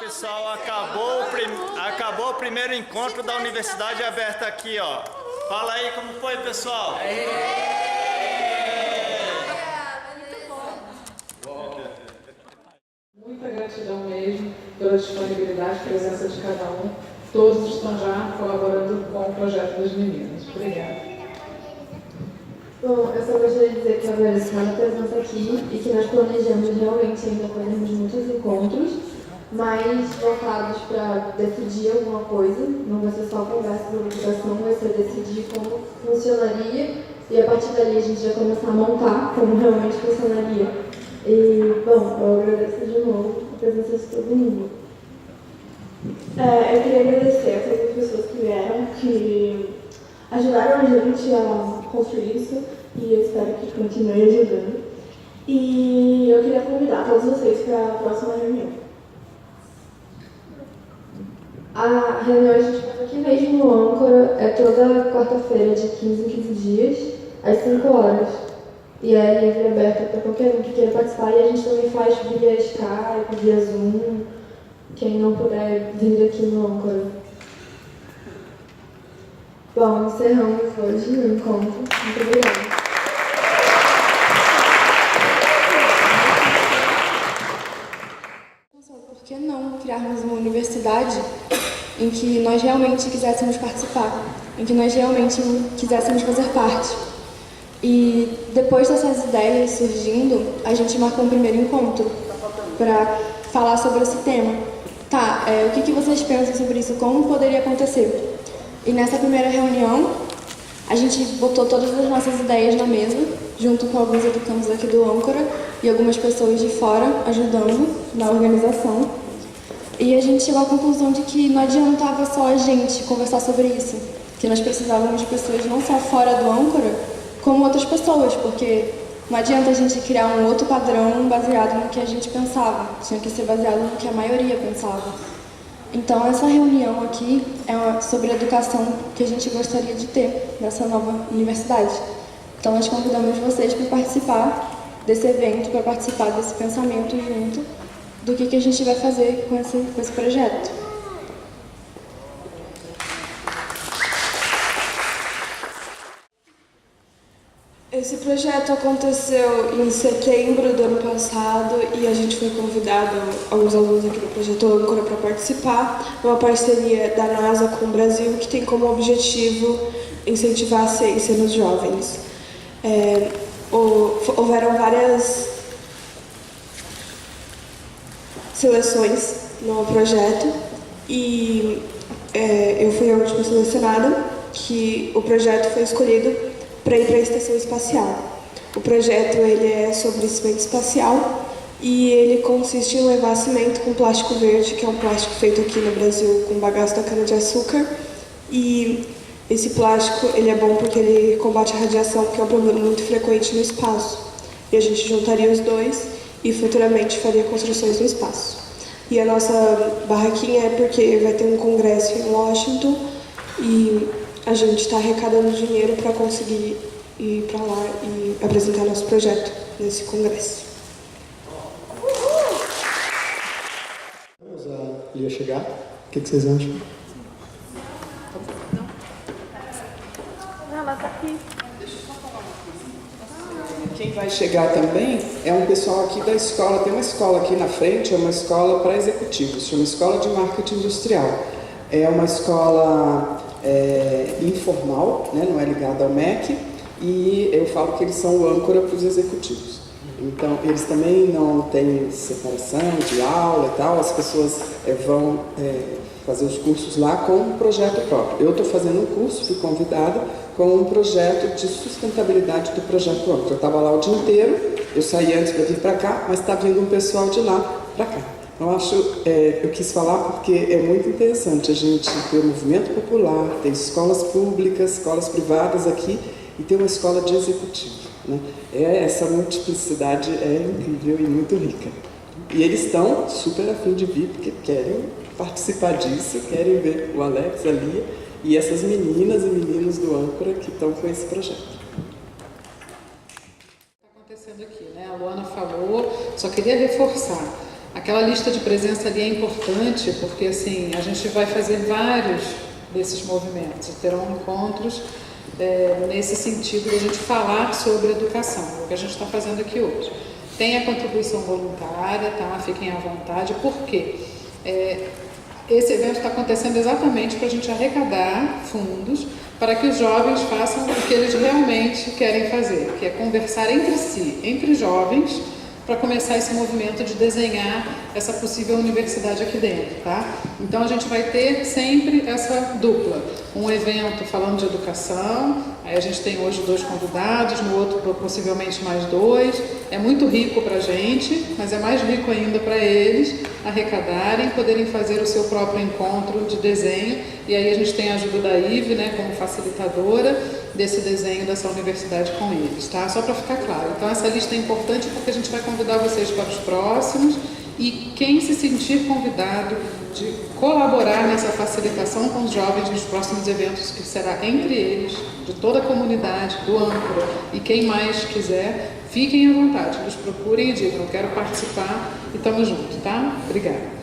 pessoal, acabou o primeiro encontro da Universidade Aberta aqui, ó. Fala aí como foi, pessoal. Muita gratidão mesmo pela disponibilidade e presença de cada um. Todos estão já colaborando com o projeto das meninas. Obrigada. Bom, eu só gostaria de dizer que eu agradeço cada presença aqui e que nós planejamos realmente ainda fazermos muitos encontros, mais voltados para decidir alguma coisa. Não vai ser só conversa sobre educação, vai ser decidir como funcionaria e a partir dali a gente já começar a montar como realmente funcionaria. E, bom, eu agradeço de novo a presença de todo mundo. Eu queria agradecer a todas as pessoas que vieram, que ajudaram a gente a construir isso e eu espero que continue ajudando. E eu queria convidar todos vocês para a próxima reunião. A reunião a gente faz aqui mesmo no Âncora, é toda quarta-feira, de 15 em 15 dias, às 5 horas. E é livre, aberta para qualquer um que queira participar. E a gente também faz via Skype, via Zoom, quem não puder vir aqui no Âncora. Bom, encerramos hoje o encontro. Muito obrigada. Por que não criarmos uma universidade em que nós realmente quiséssemos participar, em que nós realmente quiséssemos fazer parte? E depois dessas ideias surgindo, a gente marcou um primeiro encontro para falar sobre esse tema. Tá, o que vocês pensam sobre isso? Como poderia acontecer? E nessa primeira reunião, a gente botou todas as nossas ideias na mesa, junto com alguns educandos aqui do Âncora e algumas pessoas de fora ajudando na organização. E a gente chegou à conclusão de que não adiantava só a gente conversar sobre isso, que nós precisávamos de pessoas não só fora do Âncora, como outras pessoas, porque não adianta a gente criar um outro padrão baseado no que a gente pensava, tinha que ser baseado no que a maioria pensava. Então essa reunião aqui é sobre a educação que a gente gostaria de ter nessa nova universidade. Então nós convidamos vocês para participar desse evento, para participar desse pensamento junto do que a gente vai fazer com esse projeto. Esse projeto aconteceu em setembro do ano passado e a gente foi convidado, alguns alunos aqui do Projeto Âncora, para participar. É uma parceria da NASA com o Brasil que tem como objetivo incentivar a ciência nos jovens. Houveram várias seleções no projeto e eu fui a última selecionada, que o projeto foi escolhido para ir para a Estação Espacial. O projeto ele é sobre cimento espacial e ele consiste em levar cimento com plástico verde, que é um plástico feito aqui no Brasil com bagaço da cana-de-açúcar. E esse plástico ele é bom porque ele combate a radiação, que é um problema muito frequente no espaço. E a gente juntaria os dois e futuramente faria construções no espaço. E a nossa barraquinha é porque vai ter um congresso em Washington e a gente está arrecadando dinheiro para conseguir ir para lá e apresentar nosso projeto nesse congresso. Vamos a Lia chegar. O que vocês acham? Ela está aqui. Quem vai chegar também é um pessoal aqui da escola. Tem uma escola aqui na frente, é uma escola para executivos, chama Escola de Marketing Industrial. É uma escola informal, né, não é ligada ao MEC, e eu falo que eles são o âncora para os executivos. Então, eles também não têm separação de aula e tal, as pessoas vão fazer os cursos lá com um projeto próprio. Eu estou fazendo um curso, fui convidada, com um projeto de sustentabilidade do projeto âncora. Eu estava lá o dia inteiro, eu saí antes para vir para cá, mas está vindo um pessoal de lá para cá. Eu quis falar porque é muito interessante a gente ter o movimento popular, ter escolas públicas, escolas privadas aqui e ter uma escola de executivo, né? Essa multiplicidade é incrível e muito rica. E eles estão super a fim de vir porque querem participar disso, querem ver o Alex, a Lia e essas meninas e meninos do âncora que estão com esse projeto. Está acontecendo aqui, né? A Luana falou, só queria reforçar. Aquela lista de presença ali é importante porque assim, a gente vai fazer vários desses movimentos, terão encontros nesse sentido de a gente falar sobre educação, o que a gente está fazendo aqui hoje. Tem a contribuição voluntária, tá? Fiquem à vontade, por quê? Esse evento está acontecendo exatamente para a gente arrecadar fundos para que os jovens façam o que eles realmente querem fazer, que é conversar entre si, entre jovens, para começar esse movimento de desenhar essa possível universidade aqui dentro, tá? Então a gente vai ter sempre essa dupla, um evento falando de educação, aí a gente tem hoje 2 convidados, no outro possivelmente mais 2, é muito rico para a gente, mas é mais rico ainda para eles arrecadarem, poderem fazer o seu próprio encontro de desenho, e aí a gente tem a ajuda da Ive, né, como facilitadora desse desenho dessa universidade com eles, tá? Só para ficar claro. Então essa lista é importante porque a gente vai convidar vocês para os próximos e quem se sentir convidado de colaborar nessa facilitação com os jovens nos próximos eventos, que será entre eles, de toda a comunidade, do âncora, e quem mais quiser, fiquem à vontade, nos procurem e digam, eu quero participar e estamos juntos, tá? Obrigada.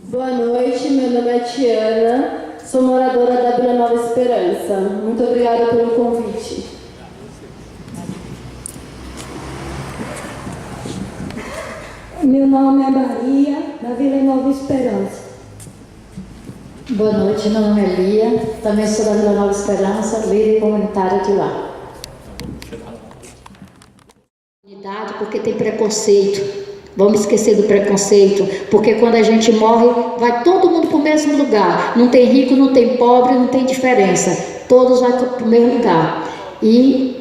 Boa noite, meu nome é Tiana, sou moradora da Vila Nova Esperança. Muito obrigada pelo convite. Meu nome é Maria, da Vila Nova Esperança. Boa noite, meu nome é Lia, também sou da Vila Nova Esperança, líder comunitária de lá. Porque tem preconceito. Vamos esquecer do preconceito, porque quando a gente morre, vai todo mundo para o mesmo lugar. Não tem rico, não tem pobre, não tem diferença. Todos vão para o mesmo lugar. E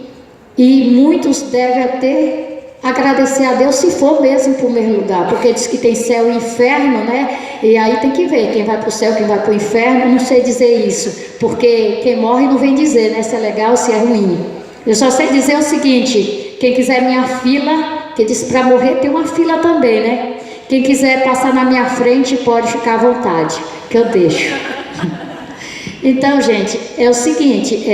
muitos devem até agradecer a Deus se for mesmo para o mesmo lugar, porque diz que tem céu e inferno, né? E aí tem que ver quem vai para o céu, quem vai para o inferno. Não sei dizer isso, porque quem morre não vem dizer, né, se é legal, se é ruim. Eu só sei dizer o seguinte: quem quiser minha fila, que disse para morrer tem uma fila também, né? Quem quiser passar na minha frente pode ficar à vontade, que eu deixo. Então, gente, é o seguinte,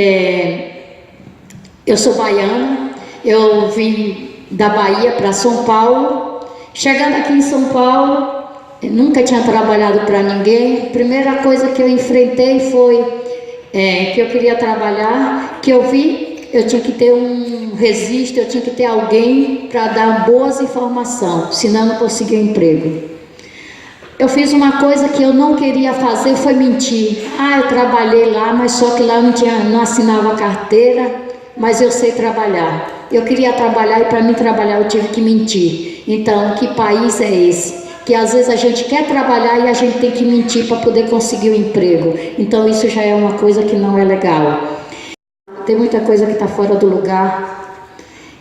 eu sou baiana, eu vim da Bahia para São Paulo. Chegando aqui em São Paulo, nunca tinha trabalhado para ninguém. A primeira coisa que eu enfrentei foi que eu queria trabalhar, que eu vi, eu tinha que ter um registro, eu tinha que ter alguém para dar boas informações, senão eu não conseguia emprego. Eu fiz uma coisa que eu não queria fazer, foi mentir. Eu trabalhei lá, mas só que lá não assinava carteira, mas eu sei trabalhar. Eu queria trabalhar e para mim trabalhar eu tive que mentir. Então, que país é esse? Que às vezes a gente quer trabalhar e a gente tem que mentir para poder conseguir um emprego. Então, isso já é uma coisa que não é legal. Tem muita coisa que está fora do lugar.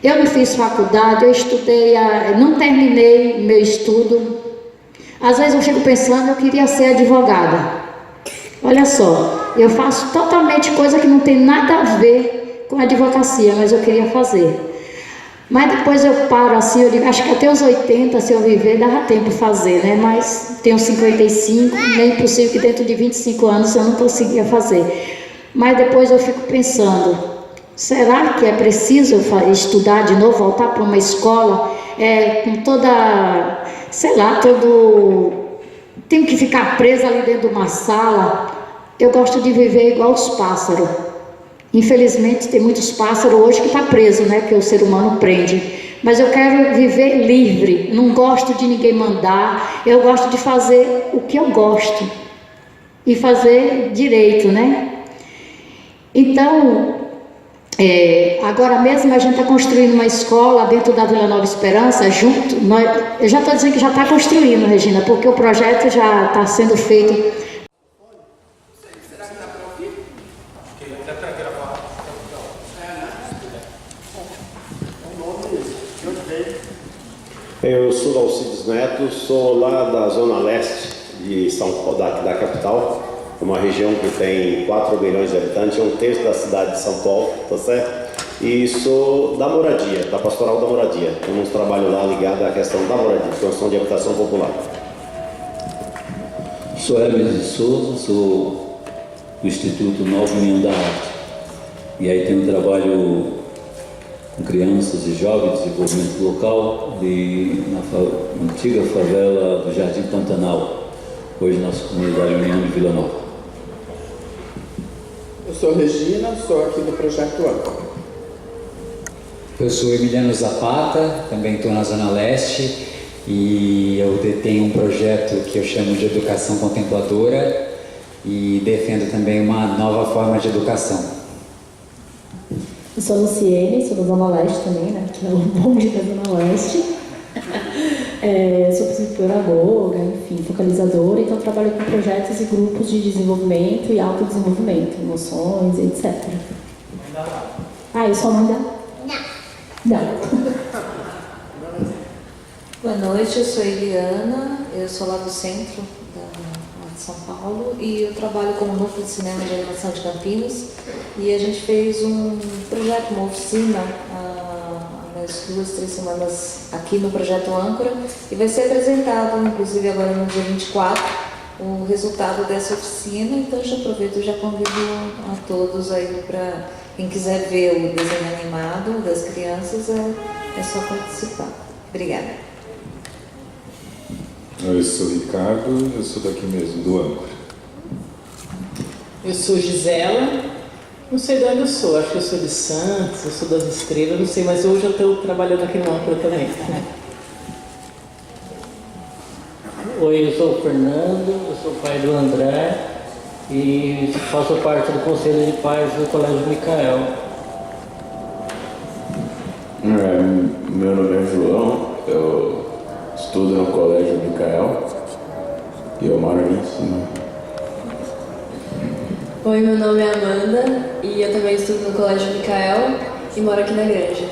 Eu não fiz faculdade, eu estudei, não terminei meu estudo. Às vezes eu fico pensando, eu queria ser advogada. Olha só, eu faço totalmente coisa que não tem nada a ver com a advocacia, mas eu queria fazer. Mas depois eu paro assim, eu digo, acho que até os 80, se eu viver, dava tempo de fazer, né? Mas tenho 55, nem é possível que dentro de 25 anos eu não conseguia fazer. Mas depois eu fico pensando, será que é preciso estudar de novo, voltar para uma escola, com toda, sei lá, tenho que ficar presa ali dentro de uma sala? Eu gosto de viver igual os pássaros. Infelizmente tem muitos pássaros hoje que estão presos, né, que o ser humano prende. Mas eu quero viver livre, não gosto de ninguém mandar, eu gosto de fazer o que eu gosto e fazer direito, né? Então, agora mesmo a gente está construindo uma escola dentro da Vila Nova Esperança, junto. Eu já estou dizendo que já está construindo, Regina, porque o projeto já está sendo feito. Será que dá para ouvir? Eu sou Dalcides Neto, sou lá da zona leste de São Paulo, da capital. Uma região que tem 4 milhões de habitantes, é um terço da cidade de São Paulo, tá certo? E sou da moradia, da pastoral da moradia. Temos um trabalho lá ligado à questão da moradia, construção de habitação popular. Sou Hermes de Souza, sou do Instituto Nova União da Arte. E aí tenho um trabalho com crianças e jovens, desenvolvimento local, na antiga favela do Jardim Pantanal, hoje nossa comunidade União de Vila Nova. Eu sou Regina, sou aqui do Projeto Âncora. Eu sou Emiliano Zapata, também estou na Zona Leste e eu detenho um projeto que eu chamo de Educação Contempladora e defendo também uma nova forma de educação. Eu sou a Luciene, sou da Zona Leste também, né? Que é o bonde da Zona Leste. Sou psicopedagoga, enfim, focalizadora, então trabalho com projetos e grupos de desenvolvimento e autodesenvolvimento, emoções, etc. Eu sou a mãe da... Não. Boa noite, eu sou Eliana, eu sou lá do centro de São Paulo e eu trabalho como núcleo de cinema de animação de Campinas e a gente fez um projeto, uma oficina nas 2-3 semanas aqui no Projeto Âncora e vai ser apresentado, inclusive agora no dia 24, o resultado dessa oficina, então já aproveito e já convido a todos aí para quem quiser ver o desenho animado das crianças, é só participar. Obrigada. Eu sou Ricardo, eu sou daqui mesmo, do Âncora. Eu sou Gisela, não sei de onde eu sou, acho que eu sou de Santos, eu sou das Estrelas, não sei, mas hoje eu estou trabalhando aqui no Âncora também. Oi, eu sou o Fernando, eu sou pai do André e faço parte do Conselho de Pais do Colégio Micael. Meu nome é João, eu estudo no Colégio Micael e eu moro ali em cima. Oi, meu nome é Amanda e eu também estudo no Colégio Micael e moro aqui na Granja.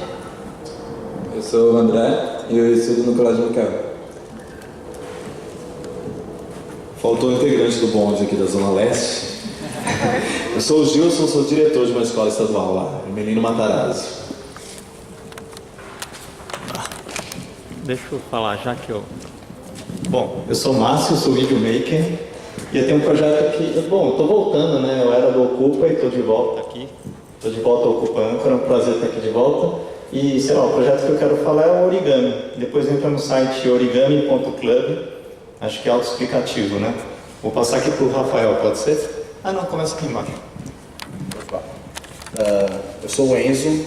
Eu sou o André e eu estudo no Colégio Micael. Faltou um integrante do bonde aqui da Zona Leste. Eu sou o Gilson, sou diretor de uma escola estadual lá, em Menino Matarazzo. Deixa eu falar, já que eu... Bom, eu sou o Márcio, sou videomaker e eu tenho um projeto aqui... Bom, eu tô voltando, né? Eu era do Ocupa e tô de volta aqui. Tô de volta ao Ocupa Âncora, é um prazer estar aqui de volta. E, sei lá, o projeto que eu quero falar é o origami. Depois entra no site origami.club. Acho que é autoexplicativo, né? Vou passar aqui pro Rafael, pode ser? Não, começa aqui embaixo. Eu sou o Enzo.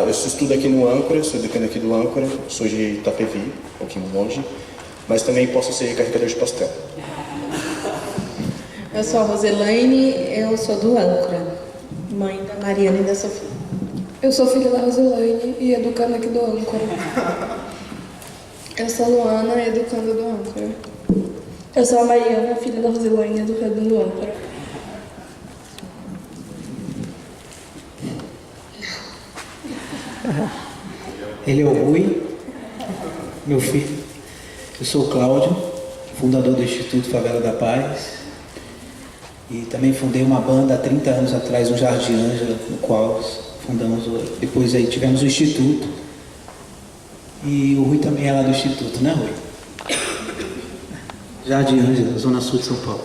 Eu estudo aqui no Âncora, sou decano aqui do Âncora, sou de Itapevi, um pouquinho longe, mas também posso ser carregador de pastel. Eu sou a Roselaine, eu sou do Âncora, mãe da Mariana e da Sofia. Eu sou filha da Roselaine e educando aqui do Âncora. Eu sou a Luana, educando do Âncora. Eu sou a Mariana, filha da Roselaine, educando do Âncora. Ele é o Rui, meu filho. Eu sou o Cláudio, fundador do Instituto Favela da Paz. E também fundei uma banda há 30 anos atrás, no Jardim Ângela, no qual fundamos. Depois aí tivemos o Instituto. E o Rui também é lá do Instituto, né, Rui? Jardim Ângela, Zona Sul de São Paulo.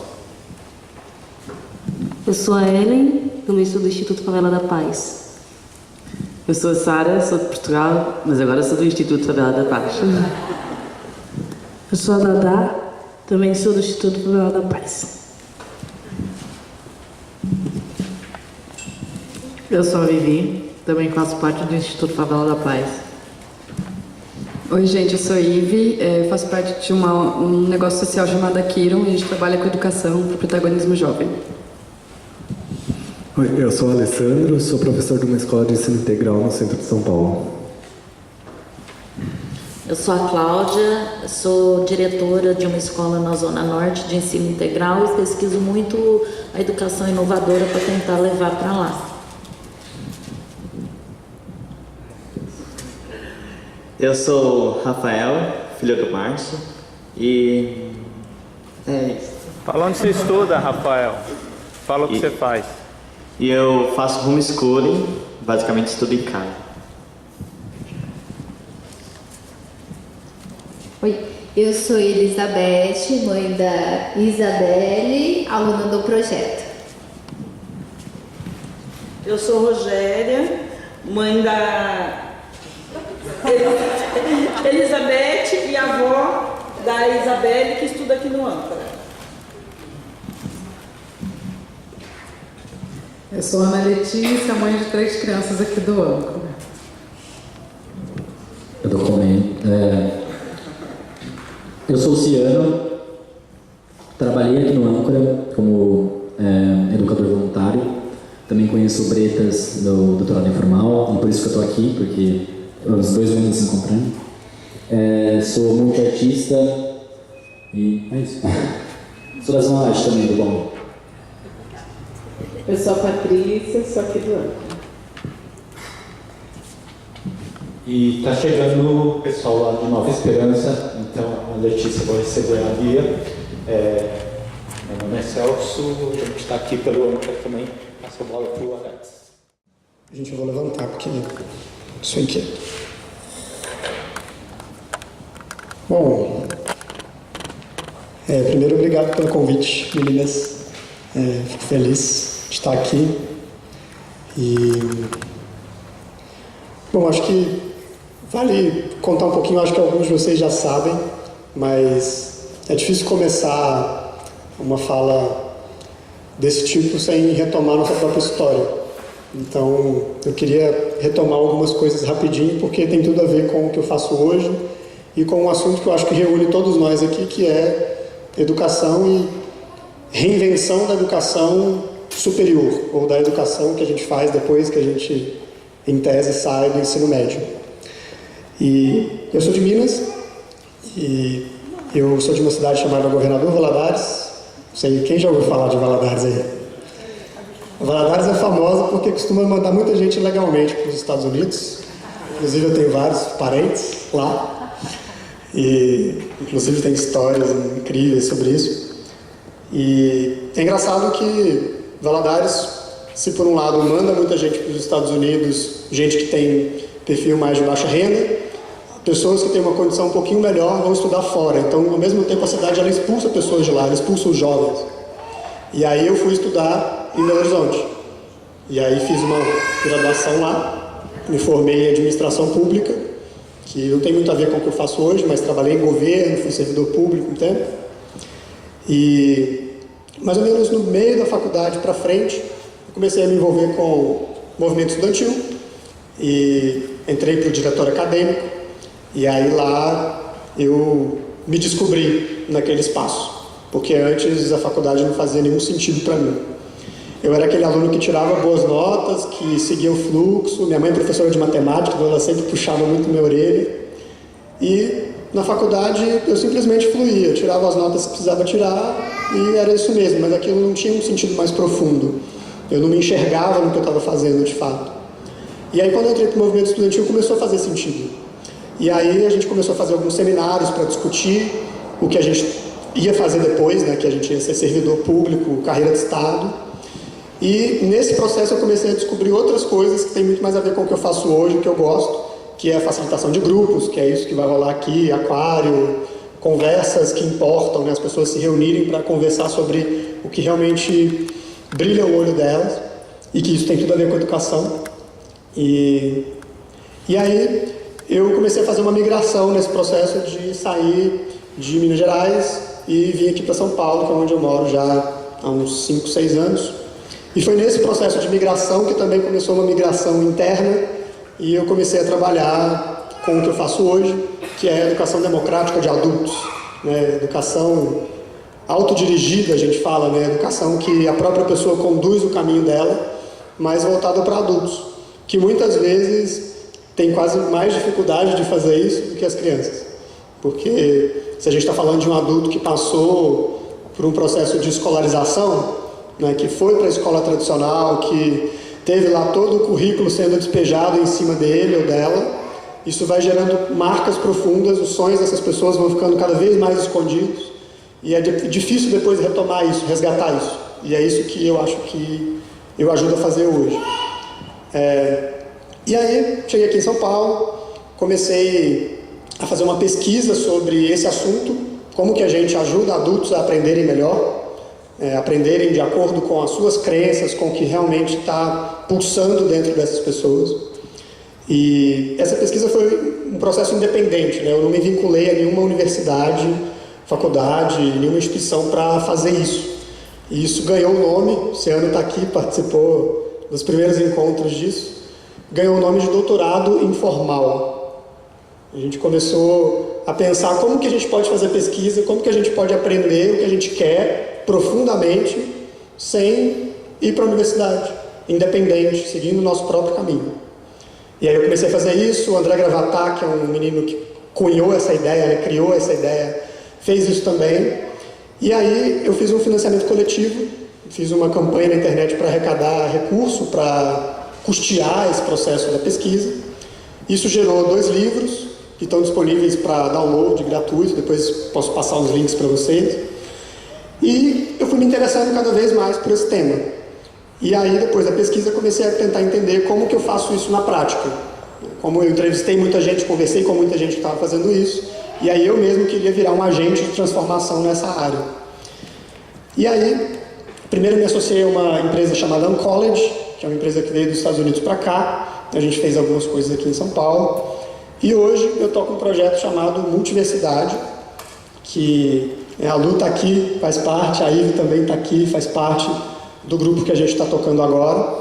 Eu sou a Ellen, também sou do Instituto Favela da Paz. Eu sou a Sara, sou de Portugal, mas agora sou do Instituto Favela da Paz. Eu sou a Dadá, também sou do Instituto Favela da Paz. Eu sou a Vivi, também faço parte do Instituto Favela da Paz. Oi, gente, eu sou a Ive, faço parte de um negócio social chamado Akiron e a gente trabalha com educação para o protagonismo jovem. Oi, eu sou o Alessandro, sou professor de uma escola de ensino integral no centro de São Paulo. Eu sou a Cláudia, sou diretora de uma escola na Zona Norte de ensino integral e pesquiso muito a educação inovadora para tentar levar para lá. Eu sou Rafael, filho do Márcio, e é isso. Fala onde você estuda, Rafael. Fala o que você faz. E eu faço homeschooling, basicamente estudo em casa. Oi, eu sou Elizabeth, mãe da Isabelle, aluna do projeto. Eu sou Rogéria, mãe da Elizabeth e a avó da Isabelle, que estuda aqui no Âncora. Eu sou Ana Letícia, mãe de 3 crianças aqui do Âncora. Eu sou o Ciano, trabalhei aqui no Âncora como educador voluntário, também conheço o Bretas do doutorado informal, e por isso que eu estou aqui, porque os dois vão se encontrando. Sou multiartista e é isso. Sou da Zona Leste também, do bom. Eu sou a Patrícia, sou aqui do Âncora. E está chegando o pessoal lá de Nova Esperança, então a Letícia vai receber a Lia. Meu nome é Celso, a gente está aqui pelo Âncora também, passo a bola para o Alex. Gente, eu vou levantar porque sou inquieto. Bom, primeiro obrigado pelo convite, meninas. Fico feliz de estar aqui. Bom, acho que vale contar um pouquinho, acho que alguns de vocês já sabem, mas é difícil começar uma fala desse tipo sem retomar nossa própria história. Então, eu queria retomar algumas coisas rapidinho, porque tem tudo a ver com o que eu faço hoje e com um assunto que eu acho que reúne todos nós aqui, que é educação e reinvenção da educação superior, ou da educação que a gente faz depois que a gente, em tese, sai do ensino médio. E eu sou de Minas, e eu sou de uma cidade chamada Governador Valadares. Não sei quem já ouviu falar de Valadares aí. Valadares é famosa porque costuma mandar muita gente legalmente para os Estados Unidos. Inclusive eu tenho vários parentes lá. E inclusive tem histórias incríveis sobre isso. E é engraçado que Valadares, se por um lado manda muita gente para os Estados Unidos, gente que tem perfil mais de baixa renda, pessoas que têm uma condição um pouquinho melhor vão estudar fora. Então, ao mesmo tempo, a cidade ela expulsa pessoas de lá, ela expulsa os jovens. E aí eu fui estudar em Belo Horizonte. E aí fiz uma graduação lá, me formei em administração pública, que não tem muito a ver com o que eu faço hoje, mas trabalhei em governo, fui servidor público um tempo. E mais ou menos no meio da faculdade para frente, eu comecei a me envolver com o movimento estudantil e entrei para o diretório acadêmico. E aí lá eu me descobri naquele espaço, porque antes a faculdade não fazia nenhum sentido para mim. Eu era aquele aluno que tirava boas notas, que seguia o fluxo, minha mãe é professora de matemática, então ela sempre puxava muito minha orelha. E na faculdade eu simplesmente fluía, eu tirava as notas que precisava tirar e era isso mesmo, mas aquilo não tinha um sentido mais profundo. Eu não me enxergava no que eu estava fazendo de fato. E aí quando eu entrei para o movimento estudantil começou a fazer sentido. E aí a gente começou a fazer alguns seminários para discutir o que a gente ia fazer depois, né, que a gente ia ser servidor público, carreira de Estado. E nesse processo eu comecei a descobrir outras coisas que tem muito mais a ver com o que eu faço hoje, o que eu gosto, que é a facilitação de grupos, que é isso que vai rolar aqui, aquário, conversas que importam, né, as pessoas se reunirem para conversar sobre o que realmente brilha o olho delas, e que isso tem tudo a ver com a educação. E aí eu comecei a fazer uma migração nesse processo de sair de Minas Gerais e vim aqui para São Paulo, que é onde eu moro já há uns 5, 6 anos. E foi nesse processo de migração que também começou uma migração interna e eu comecei a trabalhar com o que eu faço hoje, que é a educação democrática de adultos, né? Educação autodirigida, a gente fala, né? Educação que a própria pessoa conduz o caminho dela, mas voltada para adultos, que muitas vezes tem quase mais dificuldade de fazer isso do que as crianças. Porque se a gente está falando de um adulto que passou por um processo de escolarização, né, que foi para a escola tradicional, que teve lá todo o currículo sendo despejado em cima dele ou dela, isso vai gerando marcas profundas, os sonhos dessas pessoas vão ficando cada vez mais escondidos e é difícil depois retomar isso, resgatar isso. E é isso que eu acho que eu ajudo a fazer hoje. E aí, cheguei aqui em São Paulo, comecei a fazer uma pesquisa sobre esse assunto, como que a gente ajuda adultos a aprenderem melhor, aprenderem de acordo com as suas crenças, com o que realmente está pulsando dentro dessas pessoas. E essa pesquisa foi um processo independente, né? Eu não me vinculei a nenhuma universidade, faculdade, nenhuma instituição para fazer isso. E isso ganhou o nome, o Ciano está aqui, participou dos primeiros encontros disso, ganhou o nome de doutorado informal. A gente começou a pensar como que a gente pode fazer pesquisa, como que a gente pode aprender o que a gente quer profundamente, sem ir para a universidade, independente, seguindo o nosso próprio caminho. E aí eu comecei a fazer isso, o André Gravatá, que é um menino que cunhou essa ideia, né, criou essa ideia, fez isso também. E aí eu fiz um financiamento coletivo, fiz uma campanha na internet para arrecadar recurso, para custear esse processo da pesquisa. Isso gerou 2 livros, que estão disponíveis para download gratuito, depois posso passar os links para vocês. E eu fui me interessando cada vez mais por esse tema. E aí, depois da pesquisa, comecei a tentar entender como que eu faço isso na prática. Como eu entrevistei muita gente, conversei com muita gente que estava fazendo isso, e aí eu mesmo queria virar um agente de transformação nessa área. E aí, primeiro me associei a uma empresa chamada Uncollege, que é uma empresa que veio dos Estados Unidos para cá. A gente fez algumas coisas aqui em São Paulo. E hoje eu estou com um projeto chamado Multiversidade, que a Lu está aqui, faz parte, a Ivy também está aqui, faz parte do grupo que a gente está tocando agora.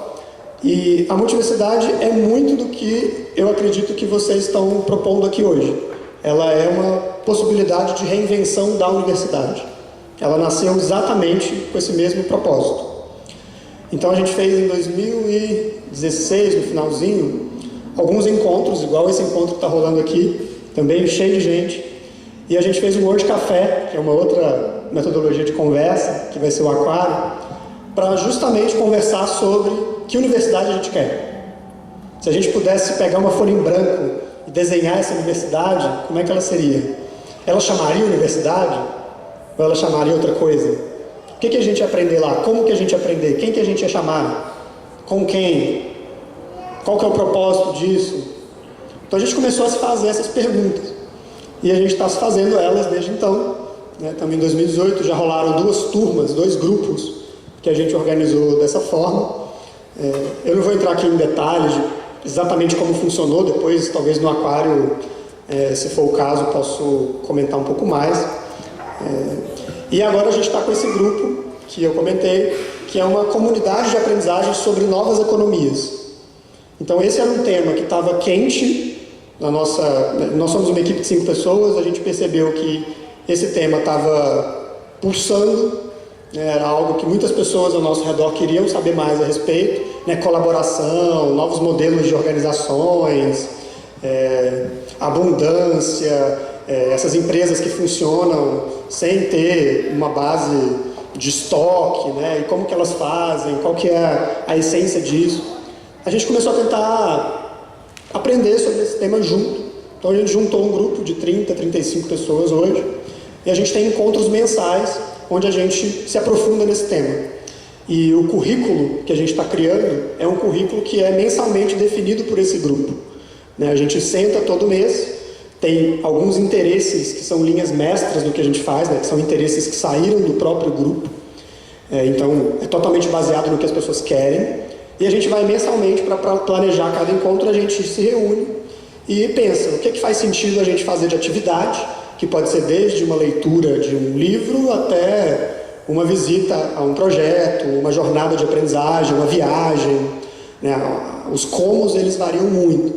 E a multiversidade é muito do que eu acredito que vocês estão propondo aqui hoje. Ela é uma possibilidade de reinvenção da universidade. Ela nasceu exatamente com esse mesmo propósito. Então a gente fez em 2016, no finalzinho, alguns encontros, igual esse encontro que está rolando aqui, também cheio de gente. E a gente fez um Word Café, que é uma outra metodologia de conversa, que vai ser o Aquário, para justamente conversar sobre que universidade a gente quer. Se a gente pudesse pegar uma folha em branco e desenhar essa universidade, como é que ela seria? Ela chamaria universidade? Ou ela chamaria outra coisa? O que a gente ia aprender lá? Como que a gente ia aprender? Quem que a gente ia chamar? Com quem? Qual que é o propósito disso? Então a gente começou a se fazer essas perguntas. E a gente está se fazendo elas desde então. Também em 2018 já rolaram 2 turmas, 2 grupos que a gente organizou dessa forma. Eu não vou entrar aqui em detalhes de exatamente como funcionou, depois talvez no Aquário, se for o caso, posso comentar um pouco mais. E agora a gente está com esse grupo que eu comentei, que é uma comunidade de aprendizagem sobre novas economias. Então esse era um tema que estava quente na nossa... Nós somos uma equipe de 5 pessoas, a gente percebeu que esse tema estava pulsando, era algo que muitas pessoas ao nosso redor queriam saber mais a respeito, colaboração, novos modelos de organizações, abundância, essas empresas que funcionam sem ter uma base de estoque, e como que elas fazem, qual que é a essência disso. A gente começou a tentar aprender sobre esse tema junto. Então a gente juntou um grupo de 30, 35 pessoas hoje, e a gente tem encontros mensais onde a gente se aprofunda nesse tema. E o currículo que a gente está criando é um currículo que é mensalmente definido por esse grupo. A gente senta todo mês, tem alguns interesses que são linhas mestras do que a gente faz, que são interesses que saíram do próprio grupo. Então, é totalmente baseado no que as pessoas querem. E a gente vai mensalmente, para planejar cada encontro, a gente se reúne e pensa o que faz sentido a gente fazer de atividade, que pode ser desde uma leitura de um livro até uma visita a um projeto, uma jornada de aprendizagem, uma viagem. Os comos, eles variam muito.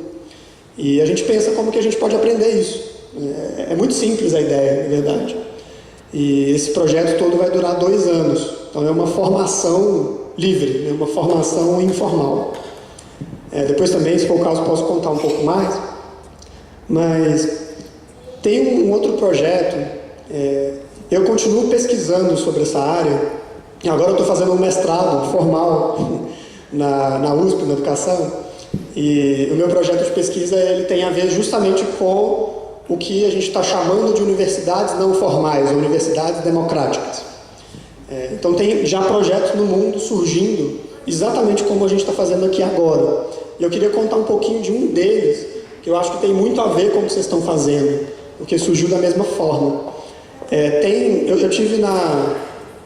E a gente pensa como que a gente pode aprender isso. É muito simples a ideia, na verdade. E esse projeto todo vai durar 2 anos. Então é uma formação livre, uma formação informal. Depois também, se for o caso, posso contar um pouco mais. Mas tem um outro projeto, eu continuo pesquisando sobre essa área, e agora eu estou fazendo um mestrado formal na USP, na educação, e o meu projeto de pesquisa ele tem a ver justamente com o que a gente está chamando de universidades não formais, ou universidades democráticas. Então tem já projetos no mundo surgindo, exatamente como a gente está fazendo aqui agora. E eu queria contar um pouquinho de um deles, que eu acho que tem muito a ver com o que vocês estão fazendo, porque surgiu da mesma forma. Eu tive na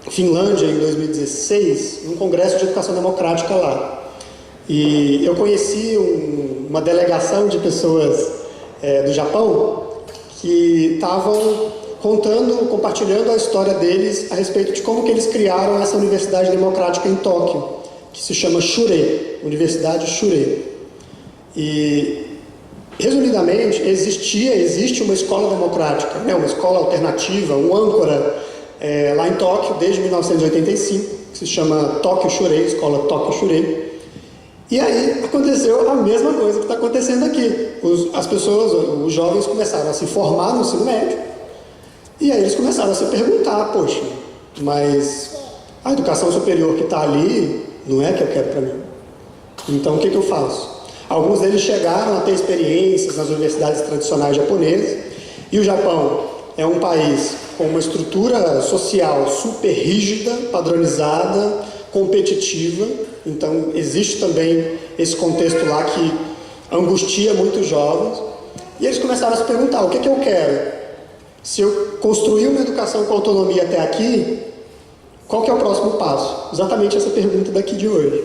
Finlândia em 2016, num congresso de educação democrática lá. E eu conheci uma delegação de pessoas do Japão que estavam compartilhando a história deles a respeito de como que eles criaram essa universidade democrática em Tóquio, que se chama Shurei, Universidade Shurei. E, resumidamente, existe uma escola democrática, né, uma escola alternativa, um âncora, lá em Tóquio desde 1985, que se chama Tóquio Shurei, Escola Tóquio Shurei. E aí aconteceu a mesma coisa que está acontecendo aqui. Os jovens começaram a se formar no ensino médio, e aí eles começaram a se perguntar, poxa, mas a educação superior que está ali não é que eu quero para mim. Então o que eu faço? Alguns deles chegaram a ter experiências nas universidades tradicionais japonesas, e o Japão é um país com uma estrutura social super rígida, padronizada, competitiva, então existe também esse contexto lá que angustia muitos jovens, e eles começaram a se perguntar, o que eu quero? Se eu construir uma educação com autonomia até aqui, qual que é o próximo passo? Exatamente essa pergunta daqui de hoje.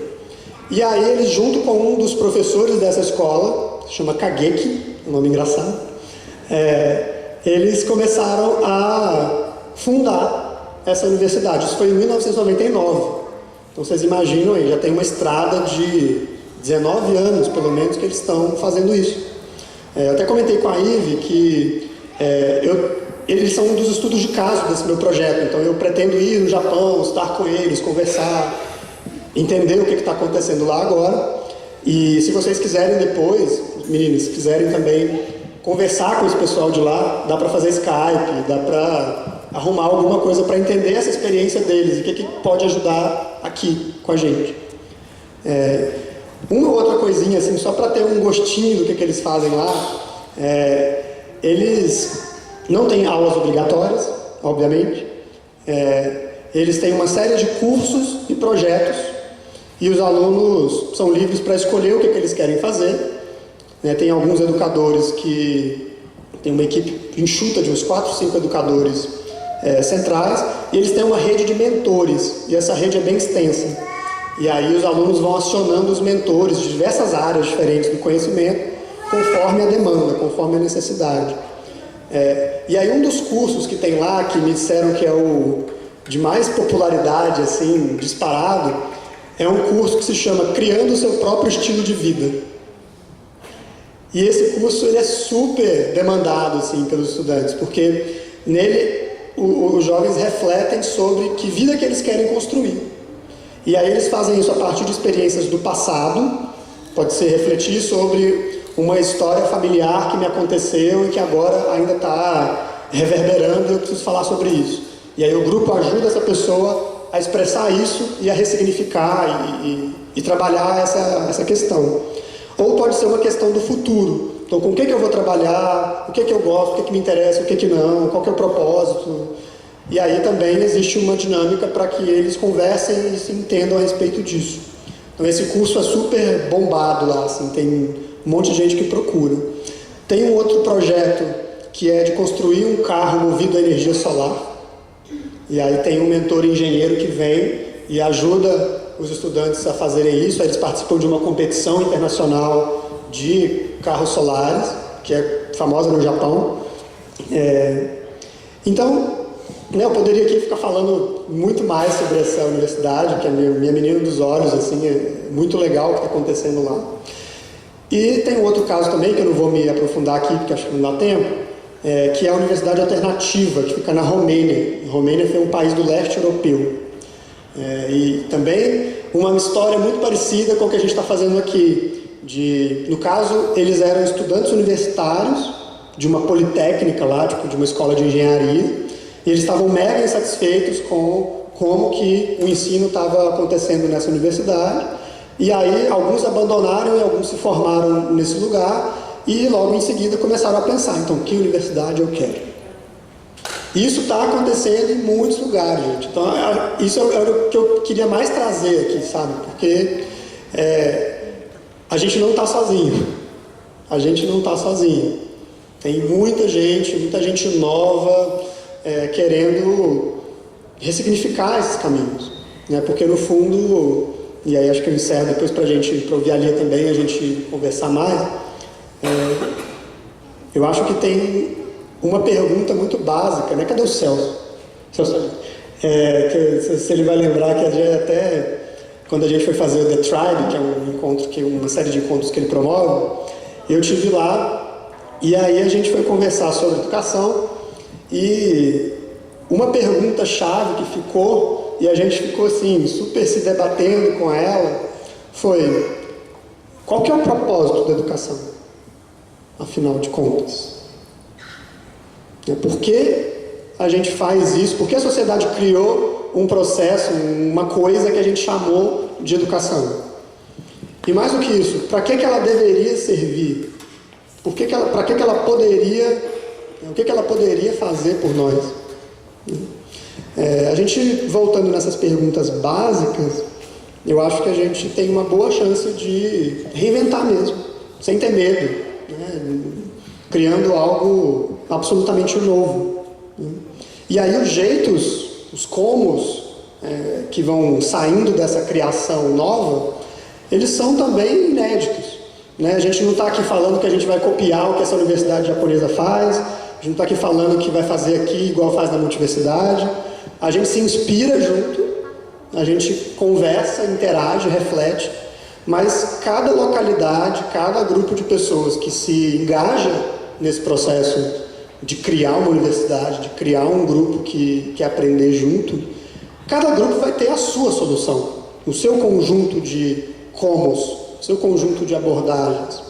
E aí eles, junto com um dos professores dessa escola, se chama Kageki, um nome engraçado, eles começaram a fundar essa universidade. Isso foi em 1999. Então vocês imaginam aí, já tem uma estrada de 19 anos, pelo menos, que eles estão fazendo isso. Eu até comentei com a Ive que eles são um dos estudos de caso desse meu projeto, então eu pretendo ir no Japão, estar com eles, conversar, entender o que está acontecendo lá agora. E se vocês quiserem depois, meninos, se quiserem também conversar com esse pessoal de lá, dá para fazer Skype, dá para arrumar alguma coisa para entender essa experiência deles e o que pode ajudar aqui com a gente. Uma outra coisinha, assim, só para ter um gostinho do que eles fazem lá, eles não têm aulas obrigatórias, obviamente, eles têm uma série de cursos e projetos, e os alunos são livres para escolher o que eles querem fazer. Tem alguns educadores que tem uma equipe enxuta de uns 4, 5 educadores centrais, e eles têm uma rede de mentores, e essa rede é bem extensa. E aí os alunos vão acionando os mentores de diversas áreas diferentes do conhecimento, conforme a demanda, conforme a necessidade. E aí um dos cursos que tem lá, que me disseram que é o de mais popularidade, assim, disparado, é um curso que se chama Criando o Seu Próprio Estilo de Vida. E esse curso ele é super demandado, assim, pelos estudantes, porque nele os jovens refletem sobre que vida que eles querem construir. E aí eles fazem isso a partir de experiências do passado, pode ser refletir sobre uma história familiar que me aconteceu e que agora ainda está reverberando e eu preciso falar sobre isso. E aí o grupo ajuda essa pessoa a expressar isso e a ressignificar e trabalhar essa questão. Ou pode ser uma questão do futuro. Então, com o que eu vou trabalhar, o que eu gosto, o que me interessa, o que não, qual que é o propósito. E aí também existe uma dinâmica para que eles conversem e se entendam a respeito disso. Então, esse curso é super bombado lá, assim, tem um monte de gente que procura. Tem um outro projeto que é de construir um carro movido a energia solar. E aí tem um mentor engenheiro que vem e ajuda os estudantes a fazerem isso. Aí eles participam de uma competição internacional de carros solares, que é famosa no Japão. Então, eu poderia aqui ficar falando muito mais sobre essa universidade, que é minha menina dos olhos, assim, é muito legal o que está acontecendo lá. E tem um outro caso também, que eu não vou me aprofundar aqui, porque acho que não dá tempo, que é a Universidade Alternativa, que fica na Romênia. A Romênia foi um país do leste europeu. E também uma história muito parecida com o que a gente está fazendo aqui. No caso, eles eram estudantes universitários de uma politécnica lá, tipo, de uma escola de engenharia, e eles estavam mega insatisfeitos com como que o ensino estava acontecendo nessa universidade. E aí alguns abandonaram e alguns se formaram nesse lugar e logo em seguida começaram a pensar, então, que universidade eu quero? Isso está acontecendo em muitos lugares, gente. Então, isso é o que eu queria mais trazer aqui, sabe? Porque a gente não está sozinho. A gente não está sozinho. Tem muita gente nova querendo ressignificar esses caminhos. Né? Porque, no fundo, e aí acho que eu encerro depois para ouvir a Lia também, a gente conversar mais, eu acho que tem uma pergunta muito básica, né? Cadê o Celso? Se ele vai lembrar que até quando a gente foi fazer o The Tribe, que é um encontro, uma série de encontros que ele promove, eu estive lá e aí a gente foi conversar sobre educação e uma pergunta-chave que ficou, e a gente ficou assim, super se debatendo com ela, foi: qual que é o propósito da educação, afinal de contas? Por que a gente faz isso? Por que a sociedade criou um processo, uma coisa que a gente chamou de educação? E mais do que isso, para que ela deveria servir? Para que ela poderia, o que ela poderia fazer por nós? A gente, voltando nessas perguntas básicas, eu acho que a gente tem uma boa chance de reinventar mesmo, sem ter medo, né? Criando algo absolutamente novo. E aí os jeitos, os comos que vão saindo dessa criação nova, eles são também inéditos, né? A gente não está aqui falando que a gente vai copiar o que essa universidade japonesa faz, a gente não está aqui falando que vai fazer aqui igual faz na multiversidade. A gente se inspira junto, a gente conversa, interage, reflete, mas cada localidade, cada grupo de pessoas que se engaja nesse processo de criar uma universidade, de criar um grupo que aprender junto, cada grupo vai ter a sua solução, o seu conjunto de comos, o seu conjunto de abordagens.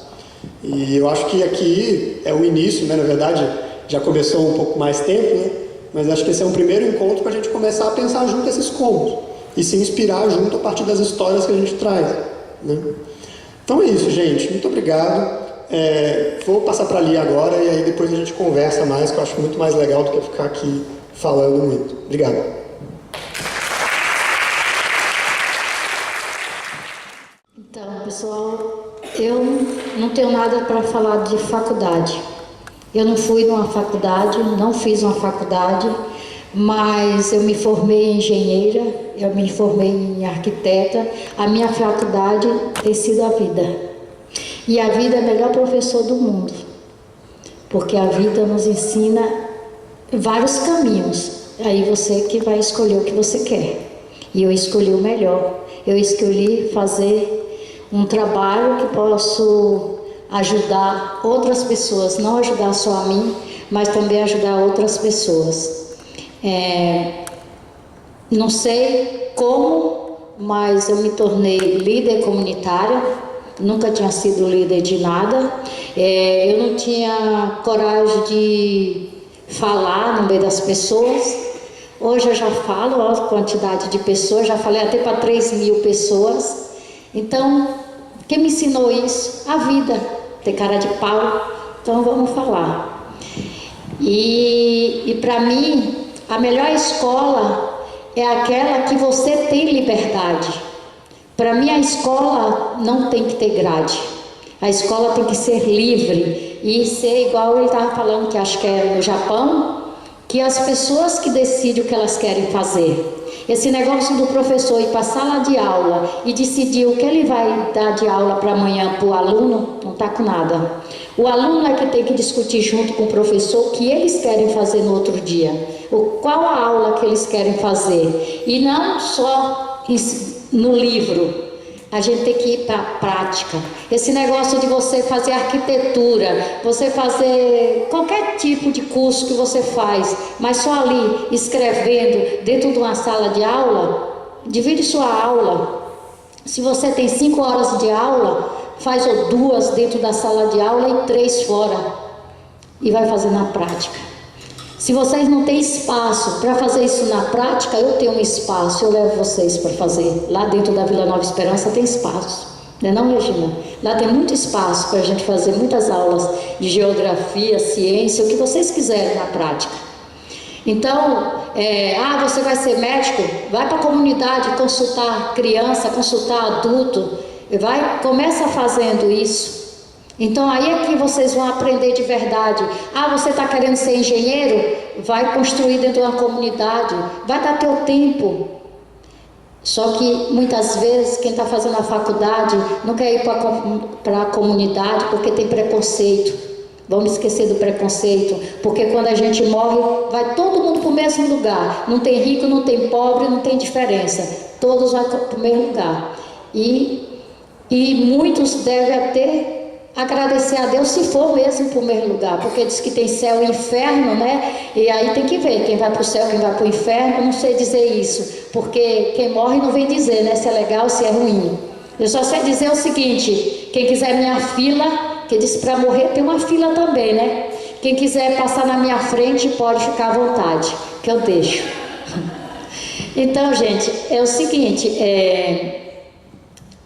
E eu acho que aqui é o início, né? Na verdade, já começou um pouco mais tempo, né? Mas acho que esse é um primeiro encontro para a gente começar a pensar junto esses comos e se inspirar junto a partir das histórias que a gente traz, né? Então é isso, gente. Muito obrigado. Vou passar para ali agora e aí depois a gente conversa mais, que eu acho muito mais legal do que ficar aqui falando muito. Obrigado. Então, pessoal, eu não tenho nada para falar de faculdade. Eu não fui numa faculdade, não fiz uma faculdade, mas eu me formei em engenheira, eu me formei em arquiteta. A minha faculdade tem sido a vida. E a vida é o melhor professor do mundo, porque a vida nos ensina vários caminhos. Aí você que vai escolher o que você quer. E eu escolhi o melhor. Eu escolhi fazer um trabalho que posso ajudar outras pessoas, não ajudar só a mim, mas também ajudar outras pessoas. Não sei como, mas eu me tornei líder comunitária. Nunca tinha sido líder de nada. Eu não tinha coragem de falar no meio das pessoas. Hoje eu já falo, ó, a quantidade de pessoas, já falei até para 3.000 pessoas. Então, quem me ensinou isso? A vida. Ter cara de pau. Então vamos falar. E para mim, a melhor escola é aquela que você tem liberdade. Para mim, a escola não tem que ter grade. A escola tem que ser livre e ser igual ele estava falando, que acho que é no Japão, que as pessoas que decidem o que elas querem fazer. Esse negócio do professor ir para a sala de aula e decidir o que ele vai dar de aula para amanhã para o aluno, não está com nada. O aluno é que tem que discutir junto com o professor o que eles querem fazer no outro dia. Qual a aula que eles querem fazer. E não só no livro, a gente tem que ir para a prática. Esse negócio de você fazer arquitetura, você fazer qualquer tipo de curso que você faz, mas só ali, escrevendo dentro de uma sala de aula, divide sua aula. Se você tem 5 horas de aula, faz 2 dentro da sala de aula e 3 fora, e vai fazer na prática. Se vocês não têm espaço para fazer isso na prática, eu tenho um espaço, eu levo vocês para fazer. Lá dentro da Vila Nova Esperança tem espaço, não é não, Regina? Lá tem muito espaço para a gente fazer muitas aulas de geografia, ciência, o que vocês quiserem na prática. Então, você vai ser médico? Vai para a comunidade consultar criança, consultar adulto, começa fazendo isso. Então aí é que vocês vão aprender de verdade. Você está querendo ser engenheiro? Vai construir dentro de uma comunidade, vai dar teu tempo. Só que muitas vezes quem está fazendo a faculdade não quer ir para a comunidade porque tem preconceito. Vamos esquecer do preconceito, porque quando a gente morre, vai todo mundo para o mesmo lugar. Não tem rico, não tem pobre, não tem diferença. Todos vão para o mesmo lugar. E muitos devem até agradecer a Deus se for mesmo para o mesmo lugar, porque diz que tem céu e inferno, né? E aí tem que ver quem vai para o céu, quem vai para o inferno. Eu não sei dizer isso, porque quem morre não vem dizer, né? Se é legal, se é ruim. Eu só sei dizer o seguinte: quem quiser minha fila, que disse para morrer, tem uma fila também, né? Quem quiser passar na minha frente pode ficar à vontade, que eu deixo. Então, gente, é o seguinte,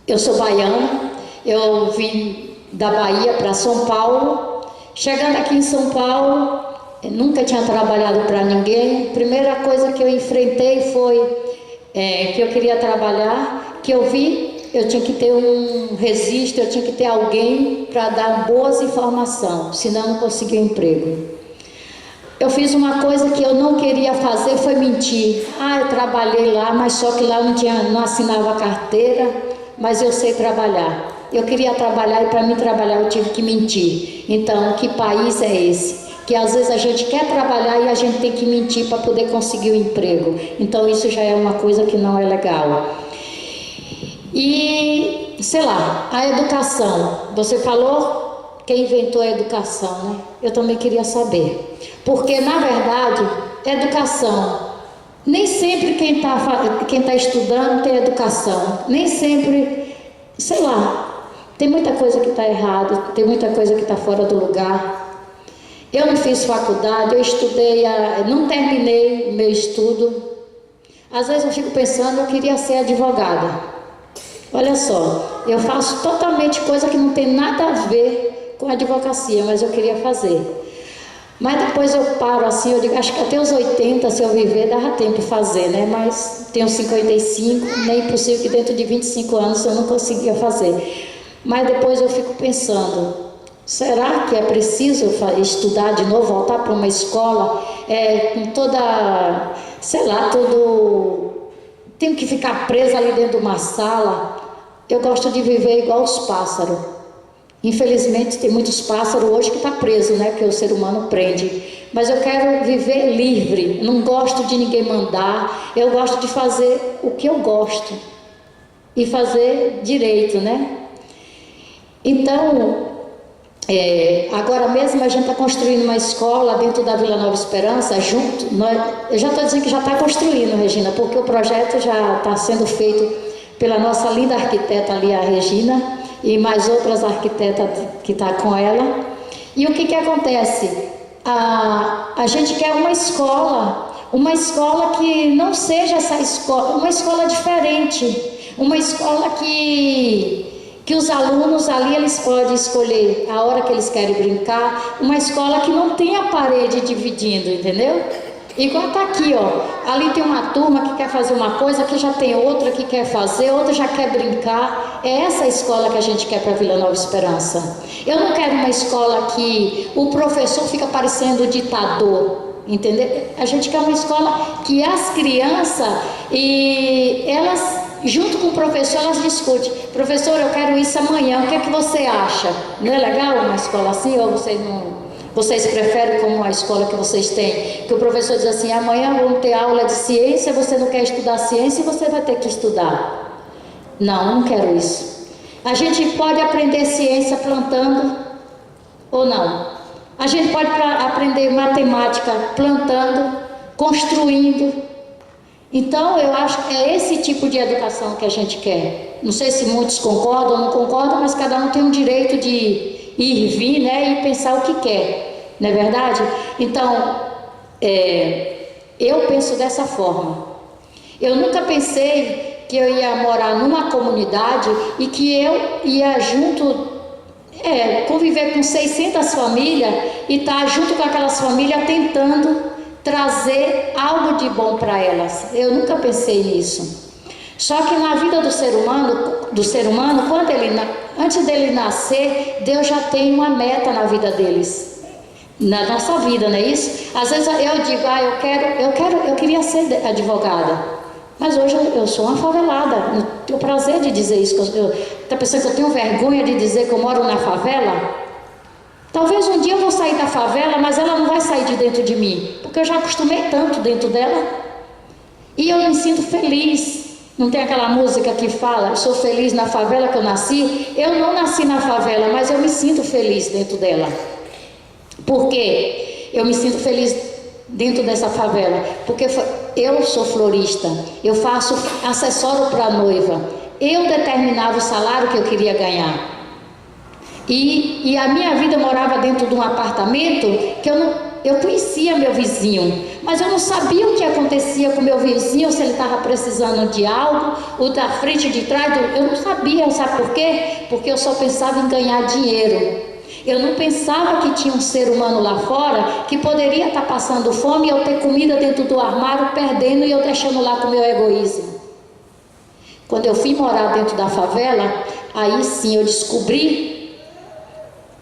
eu sou baiana, eu vim da Bahia para São Paulo. Chegando aqui em São Paulo, nunca tinha trabalhado para ninguém. A primeira coisa que eu enfrentei foi que eu queria trabalhar, que eu vi, eu tinha que ter um registro, eu tinha que ter alguém para dar boas informações, senão eu não conseguia emprego. Eu fiz uma coisa que eu não queria fazer, foi mentir. Eu trabalhei lá, mas só que lá não assinava carteira, mas eu sei trabalhar. Eu queria trabalhar e para mim trabalhar eu tive que mentir. Então, que país é esse? Que às vezes a gente quer trabalhar e a gente tem que mentir para poder conseguir o emprego. Então, isso já é uma coisa que não é legal. E, sei lá, a educação. Você falou quem inventou a educação, né? Eu também queria saber. Porque, na verdade, educação, nem sempre quem tá estudando tem educação. Nem sempre, sei lá, tem muita coisa que está errada, tem muita coisa que está fora do lugar. Eu não fiz faculdade, eu estudei, não terminei o meu estudo. Às vezes eu fico pensando, eu queria ser advogada. Olha só, eu faço totalmente coisa que não tem nada a ver com a advocacia, mas eu queria fazer. Mas depois eu paro assim, eu digo, acho que até os 80, se eu viver, dava tempo de fazer, né? Mas tenho 55, nem é possível que dentro de 25 anos eu não conseguia fazer. Mas depois eu fico pensando, será que é preciso estudar de novo, voltar para uma escola, com toda, sei lá, tenho que ficar presa ali dentro de uma sala? Eu gosto de viver igual os pássaros. Infelizmente tem muitos pássaros hoje que estão presos, né? Que o ser humano prende. Mas eu quero viver livre, não gosto de ninguém mandar, eu gosto de fazer o que eu gosto e fazer direito, né? Então, agora mesmo a gente está construindo uma escola dentro da Vila Nova Esperança, junto. Eu já estou dizendo que já está construindo, Regina, porque o projeto já está sendo feito pela nossa linda arquiteta ali, a Regina, e mais outras arquitetas que estão com ela. E o que acontece? A gente quer uma escola que não seja essa escola, uma escola diferente, uma escola que os alunos ali eles podem escolher a hora que eles querem brincar, uma escola que não tenha parede dividindo, entendeu? Igual tá aqui, ó, ali tem uma turma que quer fazer uma coisa, aqui já tem outra que quer fazer, outra já quer brincar. É essa escola que a gente quer para Vila Nova Esperança. Eu não quero uma escola que o professor fica parecendo ditador, entendeu? A gente quer uma escola que as crianças, e elas, junto com o professor, elas discutem. Professor, eu quero isso amanhã, o que é que você acha? Não é legal uma escola assim, ou vocês preferem como a escola que vocês têm? Que o professor diz assim, amanhã vamos ter aula de ciência, você não quer estudar ciência, você vai ter que estudar. Não quero isso. A gente pode aprender ciência plantando ou não. A gente pode aprender matemática plantando, construindo. Então, eu acho que é esse tipo de educação que a gente quer. Não sei se muitos concordam ou não concordam, mas cada um tem o direito de ir e vir, né, e pensar o que quer, não é verdade? Então, eu penso dessa forma. Eu nunca pensei que eu ia morar numa comunidade e que eu ia junto, conviver com 600 famílias e estar junto com aquelas famílias tentando trazer algo de bom para elas. Eu nunca pensei nisso. Só que na vida do ser humano, quando antes dele nascer, Deus já tem uma meta na vida deles, na nossa vida, não é isso? Às vezes eu digo, eu queria ser advogada, mas hoje eu sou uma favelada, eu tenho prazer de dizer isso. Tá pensando que eu tenho vergonha de dizer que eu moro na favela? Talvez um dia eu vou sair da favela, mas ela não vai sair de dentro de mim, porque eu já acostumei tanto dentro dela. E eu me sinto feliz. Não tem aquela música que fala, eu sou feliz na favela que eu nasci? Eu não nasci na favela, mas eu me sinto feliz dentro dela. Por quê? Eu me sinto feliz dentro dessa favela, porque eu sou florista, eu faço acessório para a noiva, eu determinava o salário que eu queria ganhar. E a minha vida morava dentro de um apartamento que eu conhecia meu vizinho, mas eu não sabia o que acontecia com meu vizinho, se ele estava precisando de algo, o da frente, de trás, eu não sabia, sabe por quê? Porque eu só pensava em ganhar dinheiro. Eu não pensava que tinha um ser humano lá fora que poderia estar passando fome e eu ter comida dentro do armário, perdendo e eu deixando lá com o meu egoísmo. Quando eu fui morar dentro da favela, aí sim eu descobri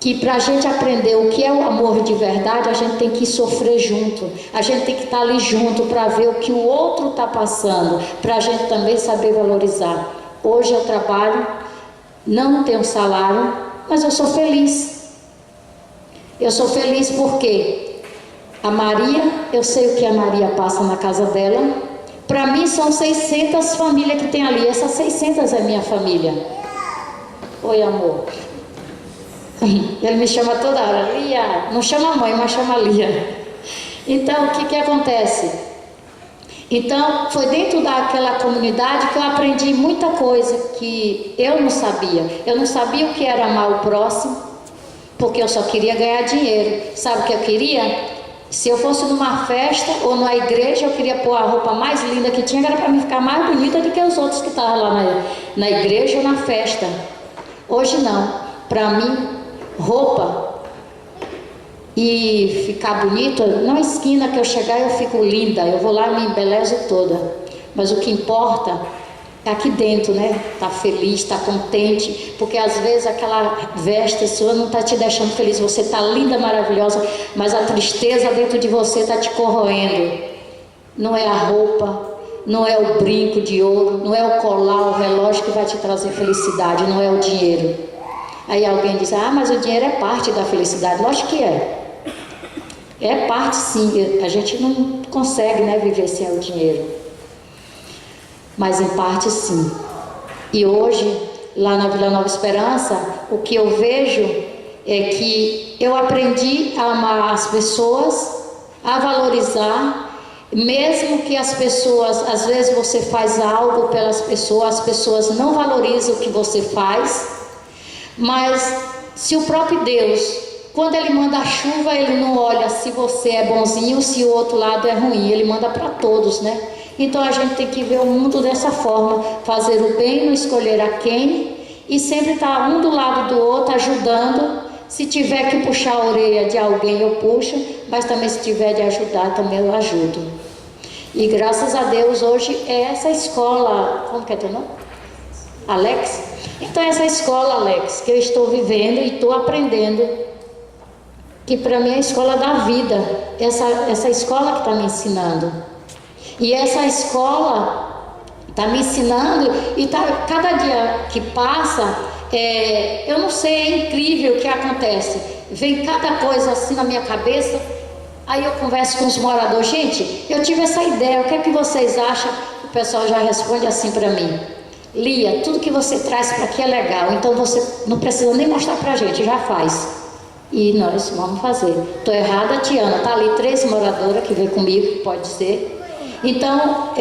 que para a gente aprender o que é o amor de verdade, a gente tem que sofrer junto, a gente tem que estar ali junto para ver o que o outro está passando, para a gente também saber valorizar. Hoje eu trabalho, não tenho salário, mas eu sou feliz. Eu sou feliz porque a Maria, eu sei o que a Maria passa na casa dela. Para mim são 600 famílias que tem ali, essas 600 é minha família. Oi, amor. Ele me chama toda hora, Lia, não chama mãe, mas chama Lia. Então, o que acontece? Então, foi dentro daquela comunidade que eu aprendi muita coisa que eu não sabia. Eu não sabia o que era amar o próximo, porque eu só queria ganhar dinheiro. Sabe o que eu queria? Se eu fosse numa festa ou numa igreja, eu queria pôr a roupa mais linda que tinha, era para mim ficar mais bonita do que os outros que estavam lá na igreja ou na festa. Hoje não. Para mim, roupa e ficar bonita, na esquina que eu chegar eu fico linda, eu vou lá e me embelezo toda. Mas o que importa é aqui dentro, né? Tá feliz, tá contente, porque às vezes aquela veste sua não tá te deixando feliz, você tá linda, maravilhosa, mas a tristeza dentro de você tá te corroendo. Não é a roupa, não é o brinco de ouro, não é o colar, o relógio que vai te trazer felicidade, não é o dinheiro. Aí alguém diz, ah, mas o dinheiro é parte da felicidade. Lógico que é. É parte sim, a gente não consegue, né, viver sem o dinheiro. Mas em parte sim. E hoje, lá na Vila Nova Esperança, o que eu vejo é que eu aprendi a amar as pessoas, a valorizar, mesmo que as pessoas, às vezes você faz algo pelas pessoas, as pessoas não valorizam o que você faz, mas se o próprio Deus, quando Ele manda a chuva, Ele não olha se você é bonzinho ou se o outro lado é ruim, Ele manda para todos, né? Então a gente tem que ver o mundo dessa forma, fazer o bem, não escolher a quem, e sempre estar um do lado do outro, ajudando. Se tiver que puxar a orelha de alguém, eu puxo, mas também se tiver de ajudar, também eu ajudo. E graças a Deus, hoje é essa escola, como que é teu nome? Alex? Então essa escola, Alex, que eu estou vivendo e estou aprendendo, que para mim é a escola da vida, essa escola que está me ensinando. E essa escola está me ensinando e cada dia que passa, eu não sei, é incrível o que acontece. Vem cada coisa assim na minha cabeça, aí eu converso com os moradores. Gente, eu tive essa ideia, o que é que vocês acham? O pessoal já responde assim para mim. Lia, tudo que você traz para aqui é legal, então você não precisa nem mostrar para a gente, já faz. E nós vamos fazer. Estou errada, Tiana, tá ali 3 moradoras que vem comigo, pode ser. Então,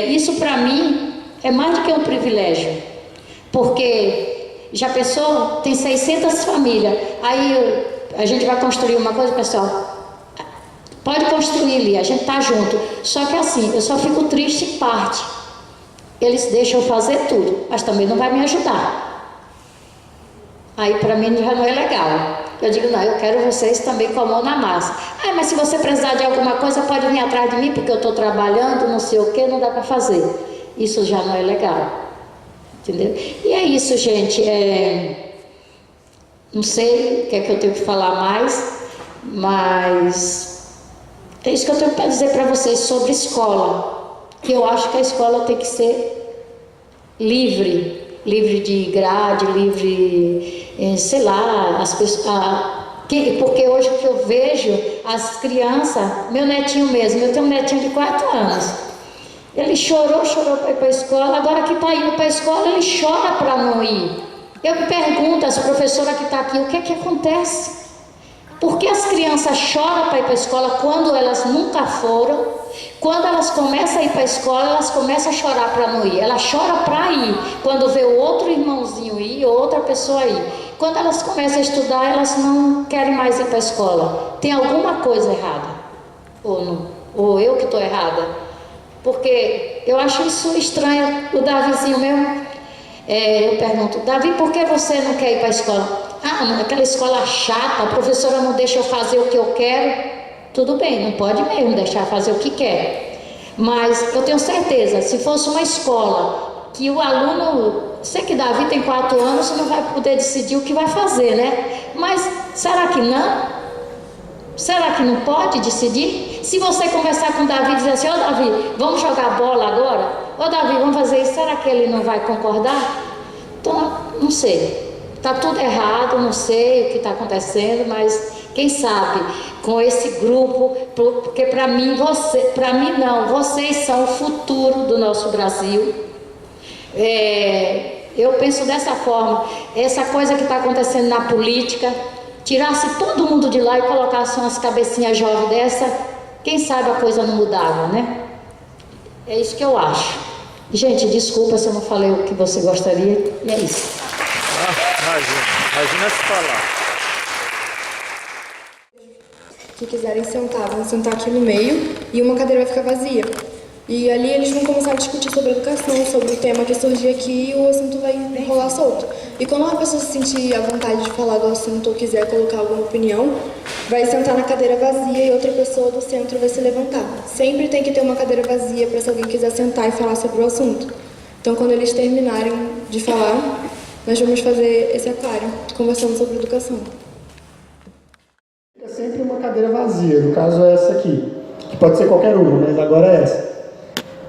isso para mim é mais do que um privilégio, porque já pensou, tem 600 famílias, aí a gente vai construir uma coisa, pessoal, pode construir ali, a gente tá junto, só que assim, eu só fico triste em parte, eles deixam eu fazer tudo, mas também não vai me ajudar, aí para mim já não é legal. Eu digo, não, eu quero vocês também com a mão na massa. Ah, mas se você precisar de alguma coisa, pode vir atrás de mim, porque eu estou trabalhando, não sei o que, não dá para fazer. Isso já não é legal. Entendeu? E é isso, gente. Não sei o que é que eu tenho que falar mais, mas é isso que eu tenho para dizer para vocês sobre escola. Que eu acho que a escola tem que ser livre de grade, livre, sei lá, Porque hoje o que eu vejo, as crianças, meu netinho mesmo, eu tenho um netinho de 4 anos, ele chorou para ir para a escola, agora que está indo para a escola, ele chora para não ir. Eu me pergunto, as professoras que estão aqui, o que é que acontece? Por que as crianças choram para ir para a escola quando elas nunca foram? Quando elas começam a ir para a escola, elas começam a chorar para não ir. Ela chora para ir, quando vê o outro irmãozinho ir, ou outra pessoa ir. Quando elas começam a estudar, elas não querem mais ir para a escola. Tem alguma coisa errada? Ou não? Ou eu que estou errada? Porque eu acho isso estranho. O Davizinho mesmo, eu pergunto, Davi, por que você não quer ir para a escola? Ah, aquela escola chata, a professora não deixa eu fazer o que eu quero. Tudo bem, não pode mesmo deixar fazer o que quer. Mas eu tenho certeza, se fosse uma escola que o aluno, sei que Davi tem 4 anos, não vai poder decidir o que vai fazer, né? Mas será que não? Será que não pode decidir? Se você conversar com o Davi e dizer assim, ô Davi, vamos jogar bola agora? Ô Davi, vamos fazer isso, será que ele não vai concordar? Então, não sei. Está tudo errado, não sei o que está acontecendo, mas quem sabe com esse grupo, porque para mim não, vocês são o futuro do nosso Brasil. Eu penso dessa forma, essa coisa que está acontecendo na política, tirasse todo mundo de lá e colocasse umas cabecinhas jovens dessa, quem sabe a coisa não mudava, né? É isso que eu acho. Gente, desculpa se eu não falei o que você gostaria, e é isso. Imagina se falar. Que quiserem sentar, vão sentar aqui no meio e uma cadeira vai ficar vazia. E ali eles vão começar a discutir sobre educação, sobre o tema que surgir aqui e o assunto vai rolar solto. E quando uma pessoa se sentir à vontade de falar do assunto ou quiser colocar alguma opinião, vai sentar na cadeira vazia e outra pessoa do centro vai se levantar. Sempre tem que ter uma cadeira vazia para se alguém quiser sentar e falar sobre o assunto. Então quando eles terminarem de falar, nós vamos fazer esse aquário, conversando sobre educação. É sempre uma cadeira vazia, no caso é essa aqui, que pode ser qualquer uma, mas agora é essa.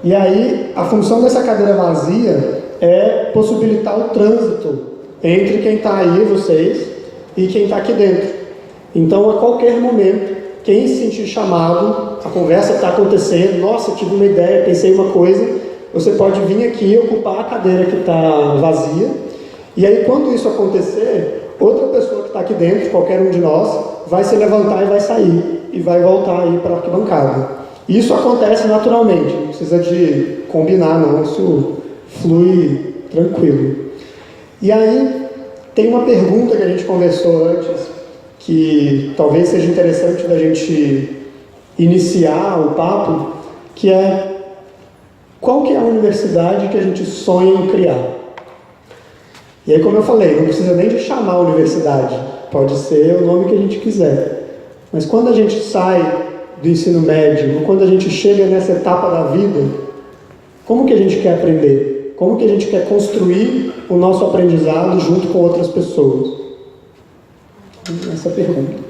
E aí, a função dessa cadeira vazia é possibilitar o trânsito entre quem está aí, vocês, e quem está aqui dentro. Então, a qualquer momento, quem se sentir chamado, a conversa está acontecendo, nossa, tive uma ideia, pensei uma coisa, você pode vir aqui e ocupar a cadeira que está vazia. E aí, quando isso acontecer, outra pessoa que está aqui dentro, qualquer um de nós, vai se levantar e vai sair, e vai voltar aí para a arquibancada. Isso acontece naturalmente, não precisa de combinar não, isso flui tranquilo. E aí, tem uma pergunta que a gente conversou antes, que talvez seja interessante da gente iniciar o papo, que é, qual que é a universidade que a gente sonha em criar? E aí, como eu falei, não precisa nem de chamar a universidade, pode ser o nome que a gente quiser. Mas quando a gente sai do ensino médio, ou quando a gente chega nessa etapa da vida, como que a gente quer aprender? Como que a gente quer construir o nosso aprendizado junto com outras pessoas? Essa pergunta.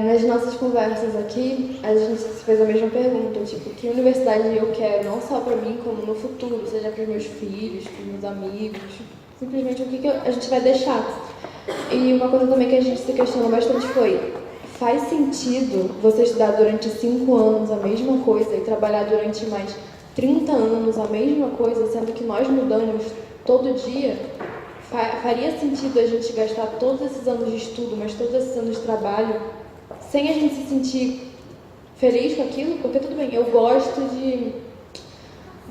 Nas nossas conversas aqui, a gente se fez a mesma pergunta, tipo, que universidade eu quero, não só para mim, como no futuro, seja para os meus filhos, para os meus amigos, simplesmente o que a gente vai deixar. E uma coisa também que a gente se questionou bastante foi, faz sentido você estudar durante 5 anos a mesma coisa e trabalhar durante mais 30 anos a mesma coisa, sendo que nós mudamos todo dia? Faria sentido a gente gastar todos esses anos de estudo, mas todos esses anos de trabalho, sem a gente se sentir feliz com aquilo? Porque tudo bem, eu gosto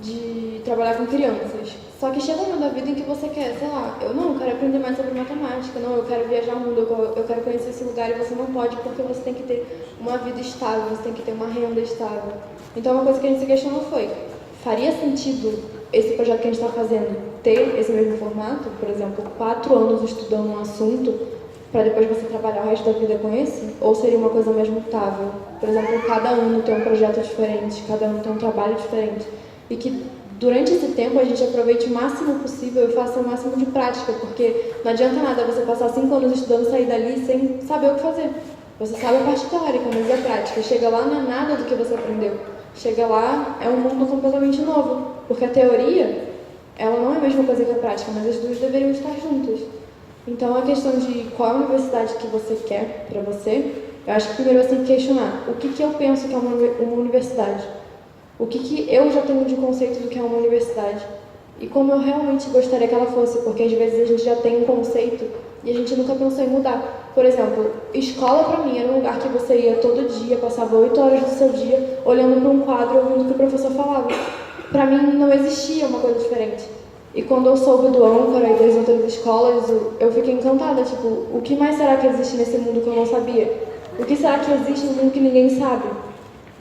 de trabalhar com crianças. Só que chega um momento da vida em que você quer, sei lá, eu quero aprender mais sobre matemática, não, eu quero viajar o mundo, eu quero conhecer esse lugar, e você não pode porque você tem que ter uma vida estável, você tem que ter uma renda estável. Então uma coisa que a gente se questionou foi, faria sentido esse projeto que a gente está fazendo ter esse mesmo formato? Por exemplo, 4 anos estudando um assunto para depois você trabalhar o resto da vida com esse? Ou seria uma coisa mais mutável? Por exemplo, cada ano tem um projeto diferente, cada ano tem um trabalho diferente. E que durante esse tempo a gente aproveite o máximo possível e faça o máximo de prática, porque não adianta nada você passar 5 anos estudando e sair dali sem saber o que fazer. Você sabe a parte teórica, mas a prática. Chega lá, não é nada do que você aprendeu. Chega lá, é um mundo completamente novo, porque a teoria, ela não é a mesma coisa que a prática, mas as duas deveriam estar juntas. Então, a questão de qual universidade que você quer para você, eu acho que primeiro você tem que questionar o que eu penso que é uma universidade, o que eu já tenho de conceito do que é uma universidade e como eu realmente gostaria que ela fosse, porque às vezes a gente já tem um conceito e a gente nunca pensou em mudar. Por exemplo, escola para mim era um lugar que você ia todo dia, passava 8 horas do seu dia olhando para um quadro, ouvindo o que o professor falava. Para mim não existia uma coisa diferente. E quando eu soube do Âncora e das outras escolas, eu fiquei encantada, tipo, o que mais será que existe nesse mundo que eu não sabia? O que será que existe no mundo que ninguém sabe?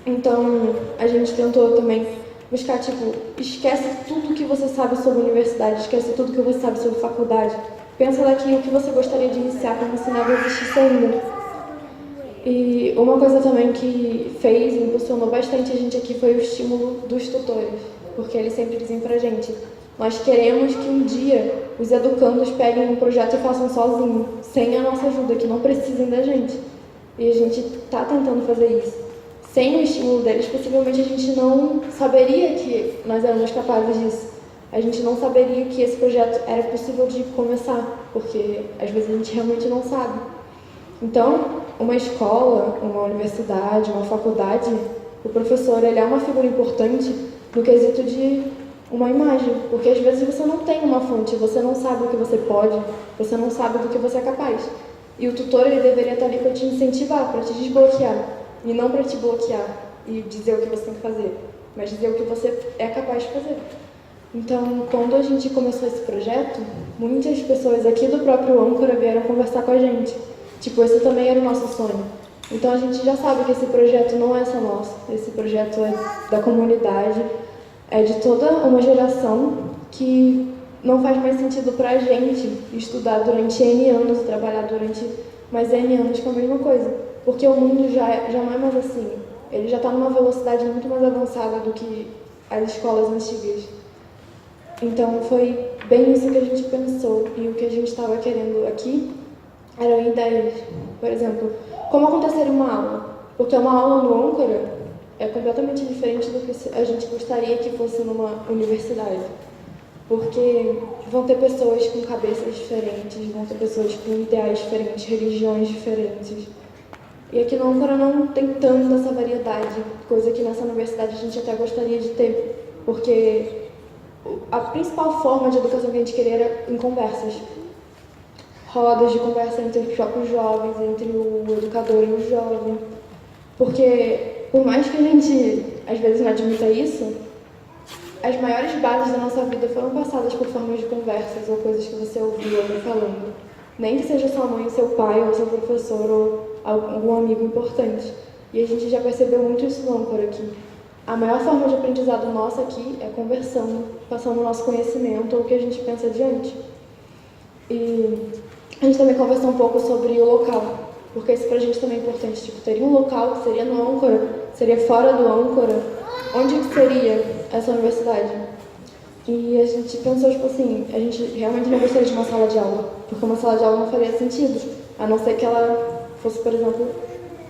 Então, a gente tentou também buscar, tipo, esquece tudo que você sabe sobre a universidade, esquece tudo que você sabe sobre faculdade. Pensa daqui o que você gostaria de iniciar como se nada existisse ainda. E uma coisa também que fez e impulsionou bastante a gente aqui foi o estímulo dos tutores, porque eles sempre dizem pra gente: nós queremos que um dia os educandos peguem um projeto e façam sozinhos, sem a nossa ajuda, que não precisem da gente. E a gente está tentando fazer isso. Sem o estímulo deles, possivelmente a gente não saberia que nós éramos capazes disso. A gente não saberia que esse projeto era possível de começar, porque às vezes a gente realmente não sabe. Então, uma escola, uma universidade, uma faculdade, o professor ele é uma figura importante no quesito de uma imagem, porque às vezes você não tem uma fonte, você não sabe o que você pode, você não sabe do que você é capaz. E o tutor ele deveria estar ali para te incentivar, para te desbloquear, e não para te bloquear e dizer o que você tem que fazer, mas dizer o que você é capaz de fazer. Então, quando a gente começou esse projeto, muitas pessoas aqui do próprio Âncora vieram conversar com a gente. Tipo, esse também era o nosso sonho. Então a gente já sabe que esse projeto não é só nosso, esse projeto é da comunidade, é de toda uma geração que não faz mais sentido para a gente estudar durante N anos e trabalhar durante mais N anos com a mesma coisa. Porque o mundo já não é mais assim. Ele já está numa velocidade muito mais avançada do que as escolas antigas. Então foi bem isso que a gente pensou. E o que a gente estava querendo aqui eram ideias. Por exemplo, como aconteceria uma aula? Porque uma aula no Âncora é completamente diferente do que a gente gostaria que fosse numa universidade. Porque vão ter pessoas com cabeças diferentes, vão ter pessoas com ideais diferentes, religiões diferentes. E aqui no Âncora não tem tanto essa variedade, coisa que nessa universidade a gente até gostaria de ter. Porque a principal forma de educação que a gente queria era em conversas. Rodas de conversa entre os próprios jovens, entre o educador e o jovem. Porque, por mais que a gente, às vezes, não admita isso, as maiores bases da nossa vida foram passadas por formas de conversas ou coisas que você ouviu alguém falando. Nem que seja sua mãe, seu pai, ou seu professor, ou algum amigo importante. E a gente já percebeu muito isso no Âncora aqui. A maior forma de aprendizado nossa aqui é conversando, passando o nosso conhecimento ou o que a gente pensa adiante. E a gente também conversou um pouco sobre o local, porque isso pra gente também é importante. Tipo, teria um local que seria no Âncora, seria fora do Âncora. Onde que seria essa universidade? E a gente pensou, tipo assim, a gente realmente não gostaria de uma sala de aula, porque uma sala de aula não faria sentido, a não ser que ela fosse, por exemplo,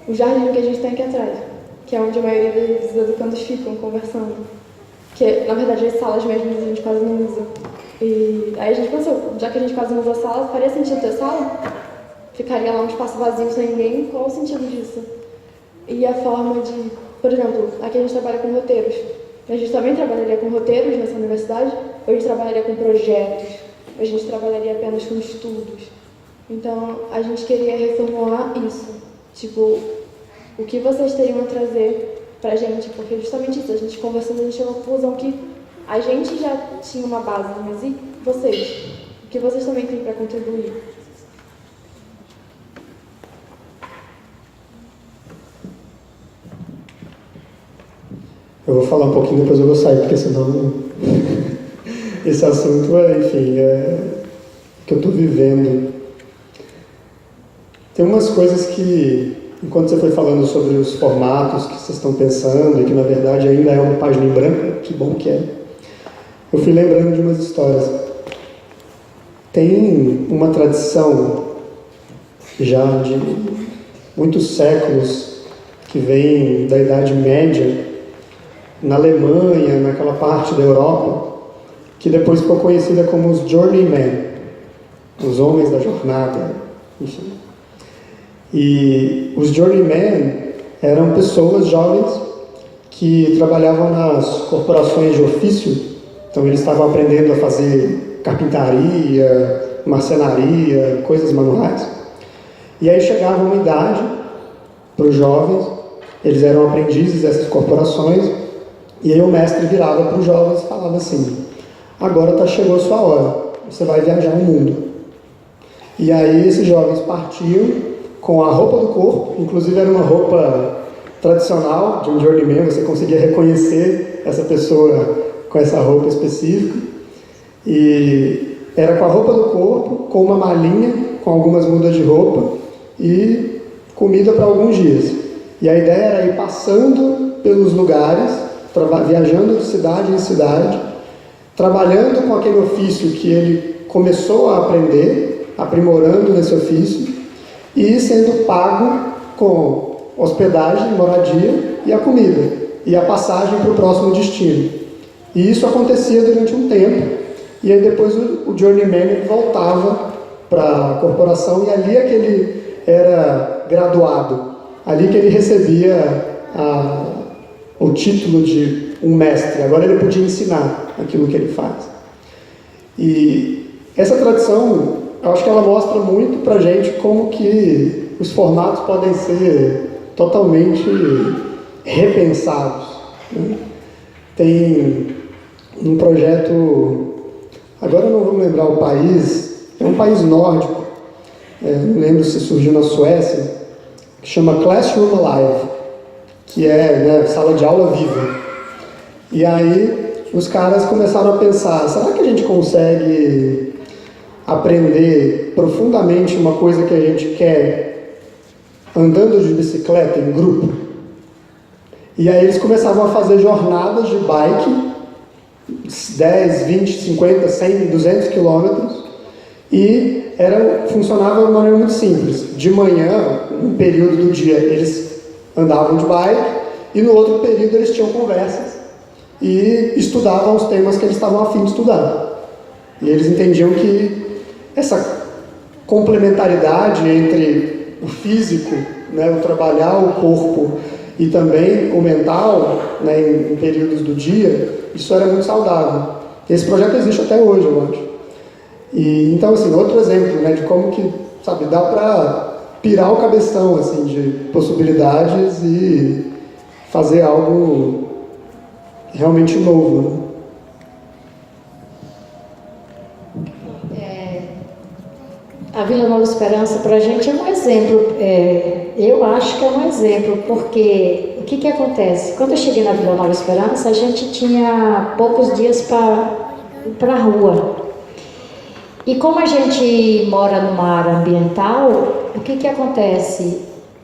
o jardim que a gente tem aqui atrás, que é onde a maioria dos educandos ficam conversando. Que, na verdade, as salas mesmo a gente quase não usa. E aí a gente pensou, já que a gente quase não usa sala, faria sentido ter sala? Ficaria lá um espaço vazio sem ninguém, qual o sentido disso? E a forma de, por exemplo, aqui a gente trabalha com roteiros. A gente também trabalharia com roteiros nessa universidade, ou a gente trabalharia com projetos, ou a gente trabalharia apenas com estudos. Então, a gente queria reformular isso. Tipo, o que vocês teriam a trazer pra gente? Porque justamente isso, a gente conversando, a gente chegou à conclusão que a gente já tinha uma base, mas e vocês? O que vocês também têm para contribuir? Eu vou falar um pouquinho, depois eu vou sair, porque senão esse assunto, enfim, é que eu estou vivendo. Tem umas coisas que, enquanto você foi falando sobre os formatos que vocês estão pensando, e que na verdade ainda é uma página em branco, que bom que é, eu fui lembrando de umas histórias. Tem uma tradição já de muitos séculos que vem da Idade Média, na Alemanha, naquela parte da Europa, que depois ficou conhecida como os Journeymen. os homens da jornada, enfim. E os journeymen eram pessoas jovens que trabalhavam nas corporações de ofício, então eles estavam aprendendo a fazer carpintaria, marcenaria, coisas manuais. E aí chegava uma idade para os jovens, eles eram aprendizes dessas corporações, e aí o mestre virava para os jovens e falava assim: agora chegou a sua hora, você vai viajar o mundo. E aí esses jovens partiam com a roupa do corpo, inclusive era uma roupa tradicional de um journeyman, você conseguia reconhecer essa pessoa com essa roupa específica, e era com a roupa do corpo, com uma malinha, com algumas mudas de roupa e comida para alguns dias. E a ideia era ir passando pelos lugares, viajando de cidade em cidade, trabalhando com aquele ofício que ele começou a aprender, aprimorando nesse ofício, e sendo pago com hospedagem, moradia e a comida, e a passagem para o próximo destino. E isso acontecia durante um tempo, e aí depois o journeyman voltava para a corporação, e ali é que ele era graduado, ali que ele recebia o título de um mestre. Agora ele podia ensinar aquilo que ele faz. E essa tradição, eu acho que ela mostra muito para a gente como que os formatos podem ser totalmente repensados, né? Tem um projeto, agora eu não vou lembrar o país, é um país nórdico, não lembro se surgiu na Suécia, que chama Classroom Alive, que é, né, sala de aula viva. E aí os caras começaram a pensar: será que a gente consegue aprender profundamente uma coisa que a gente quer andando de bicicleta em grupo? E aí eles começavam a fazer jornadas de bike, 10, 20, 50, 100, 200 quilômetros, e funcionava de uma maneira muito simples. De manhã, um período do dia, eles andavam de bike, e no outro período eles tinham conversas e estudavam os temas que eles estavam a fim de estudar. E eles entendiam que essa complementaridade entre o físico, né, o trabalhar o corpo, e também o mental, né, em períodos do dia, isso era muito saudável. Esse projeto existe até hoje, eu acho. E então, assim, outro exemplo, né, de como que, sabe, dá para pirar o cabeção, assim, de possibilidades e fazer algo realmente novo, né? A Vila Nova Esperança para a gente é um exemplo, eu acho que é um exemplo, porque o que acontece? Quando eu cheguei na Vila Nova Esperança, a gente tinha poucos dias para a rua. E como a gente mora numa área ambiental, o que acontece?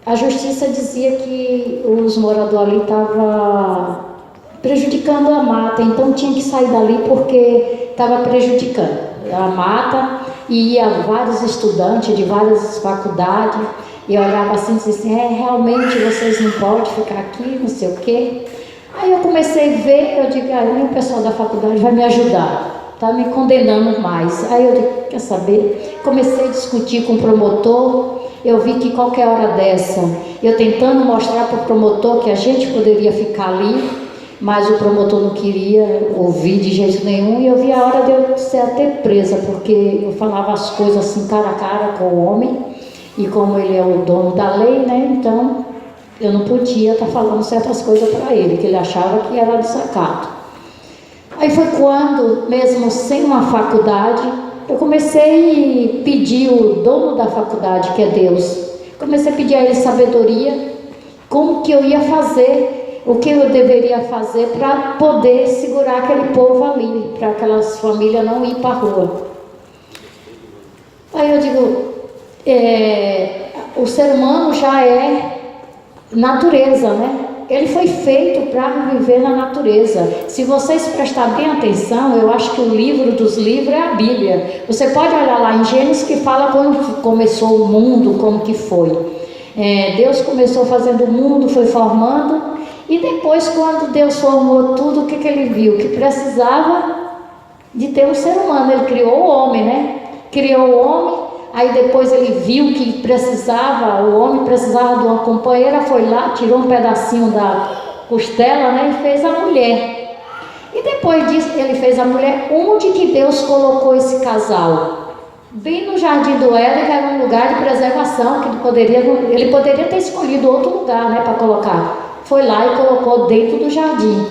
A justiça dizia que os moradores ali estavam prejudicando a mata, então tinha que sair dali porque estava prejudicando a mata. E ia vários estudantes de várias faculdades, e eu olhava assim e disse assim: realmente vocês não podem ficar aqui, não sei o quê. Aí eu comecei a ver, eu digo: o pessoal da faculdade vai me ajudar, está me condenando mais. Aí eu digo: quer saber? Comecei a discutir com o promotor, eu vi que qualquer hora dessa, eu tentando mostrar para o promotor que a gente poderia ficar ali, mas o promotor não queria ouvir de jeito nenhum, e eu vi a hora de eu ser até presa, porque eu falava as coisas assim cara a cara com o homem, e como ele é o dono da lei, né, então eu não podia estar falando certas coisas para ele, que ele achava que era desacato. Aí foi quando, mesmo sem uma faculdade, eu comecei a pedir o dono da faculdade, que é Deus, comecei a pedir a ele sabedoria, como que eu ia fazer, o que eu deveria fazer para poder segurar aquele povo ali, para aquelas famílias não ir para a rua. Aí eu digo, o ser humano já é natureza, né? Ele foi feito para viver na natureza. Se vocês prestarem bem atenção, eu acho que o livro dos livros é a Bíblia. Você pode olhar lá em Gênesis que fala quando começou o mundo, como que foi. Deus começou fazendo o mundo, foi formando. E depois, quando Deus formou tudo, o que ele viu? Que precisava de ter um ser humano. Ele criou o homem, né? criou o homem, aí depois ele viu que o homem precisava de uma companheira, foi lá, tirou um pedacinho da costela, né, e fez a mulher. E depois disso ele fez a mulher. Onde que Deus colocou esse casal? Bem no Jardim do Éden, que era um lugar de preservação, que ele poderia ter escolhido outro lugar, né, para colocar. Foi lá e colocou dentro do jardim.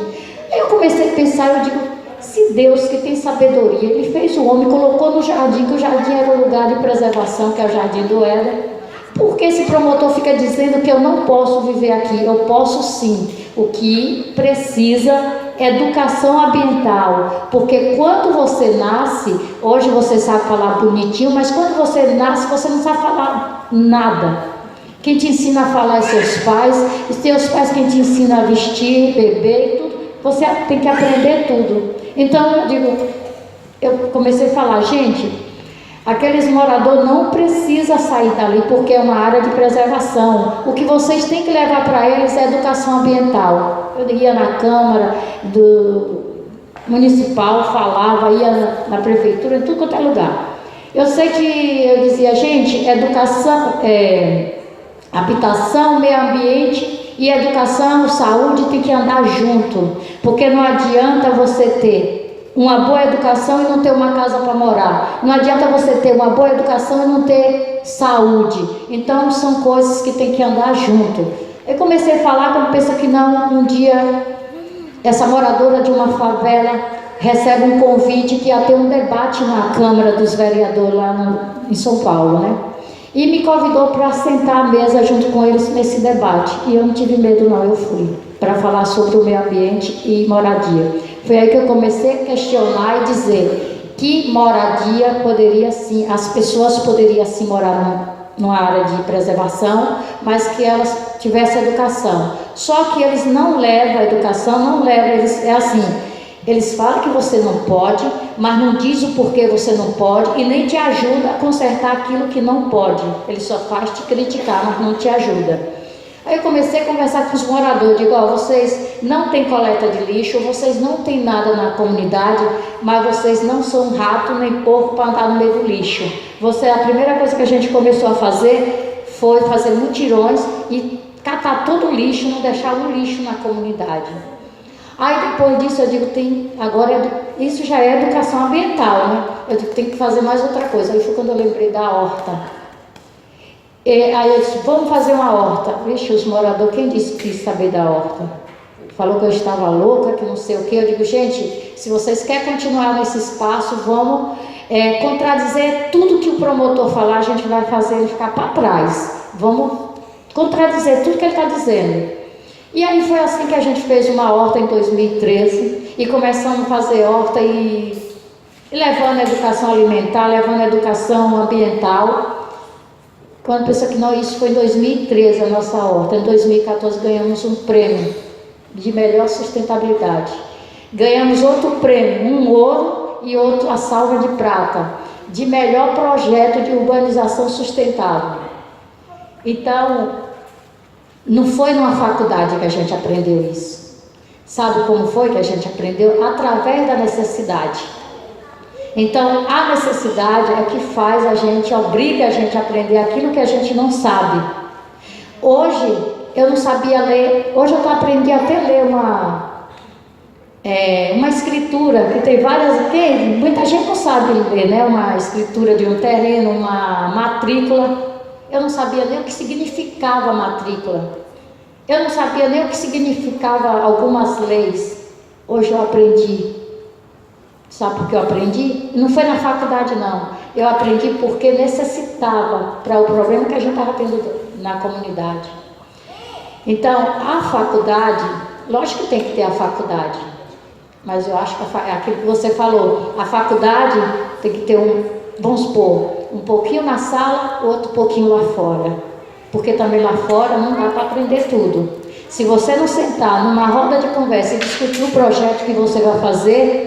Aí eu comecei a pensar, eu digo, se Deus, que tem sabedoria, ele fez o homem, colocou no jardim, que o jardim era um lugar de preservação, que é o Jardim do Éden, por que esse promotor fica dizendo que eu não posso viver aqui? Eu posso sim. O que precisa é educação ambiental, porque quando você nasce, hoje você sabe falar bonitinho, mas quando você nasce, você não sabe falar nada. Quem te ensina a falar é seus pais, e seus pais quem te ensina a vestir, beber e tudo, você tem que aprender tudo. Então eu comecei a falar, gente, aqueles moradores não precisam sair dali porque é uma área de preservação. O que vocês têm que levar para eles é educação ambiental. Eu ia na Câmara Municipal, falava, ia na Prefeitura, em tudo quanto é lugar. Eu sei que eu dizia, gente, educação, habitação, meio ambiente e educação, saúde tem que andar junto, porque não adianta você ter uma boa educação e não ter uma casa para morar. Não adianta você ter uma boa educação e não ter saúde. Então são coisas que tem que andar junto. Eu comecei a falar quando pensa que não, um dia essa moradora de uma favela recebe um convite que ia ter um debate na Câmara dos Vereadores lá em São Paulo, né? E me convidou para sentar à mesa junto com eles nesse debate. E eu não tive medo não, eu fui para falar sobre o meio ambiente e moradia. Foi aí que eu comecei a questionar e dizer que moradia poderia sim, as pessoas poderiam sim morar numa área de preservação, mas que elas tivessem educação. Só que eles não levam a educação, não levam, é assim, eles falam que você não pode, mas não diz o porquê você não pode e nem te ajuda a consertar aquilo que não pode. Ele só faz te criticar, mas não te ajuda. Aí eu comecei a conversar com os moradores, digo, vocês não têm coleta de lixo, vocês não têm nada na comunidade, mas vocês não são rato nem porco para andar no meio do lixo. A primeira coisa que a gente começou a fazer foi fazer mutirões e catar todo o lixo, não deixar um lixo na comunidade. Aí depois disso eu digo, isso já é educação ambiental, né? Eu digo, tem que fazer mais outra coisa. Aí foi quando eu lembrei da horta. Aí eu disse, vamos fazer uma horta. Vixe, os moradores, quem disse que quis saber da horta? Falou que eu estava louca, que não sei o quê. Eu digo, gente, se vocês querem continuar nesse espaço, vamos contradizer tudo que o promotor falar, a gente vai fazer ele ficar para trás. Vamos contradizer tudo que ele está dizendo. E aí foi assim que a gente fez uma horta em 2013 e começamos a fazer horta e levando a educação alimentar, levando a educação ambiental. Quando pensa que não, isso foi em 2013 a nossa horta. Em 2014 ganhamos um prêmio de melhor sustentabilidade. Ganhamos outro prêmio, um ouro e outro a salva de prata, de melhor projeto de urbanização sustentável. Então, não foi numa faculdade que a gente aprendeu isso. Sabe como foi que a gente aprendeu? Através da necessidade. Então, a necessidade é que faz a gente, obriga a gente a aprender aquilo que a gente não sabe. Hoje, eu não sabia ler, hoje eu aprendi até ler uma escritura, que tem várias, muita gente não sabe ler, né? Uma escritura de um terreno, uma matrícula. Eu não sabia nem o que significava a matrícula. Eu não sabia nem o que significava algumas leis. Hoje eu aprendi. Sabe por que eu aprendi? Não foi na faculdade, não. Eu aprendi porque necessitava para o problema que a gente estava tendo na comunidade. Então, a faculdade, lógico que tem que ter a faculdade, mas eu acho que aquilo que você falou, a faculdade tem que ter vamos supor, um pouquinho na sala, outro pouquinho lá fora. Porque também lá fora não dá para aprender tudo. Se você não sentar numa roda de conversa e discutir o projeto que você vai fazer,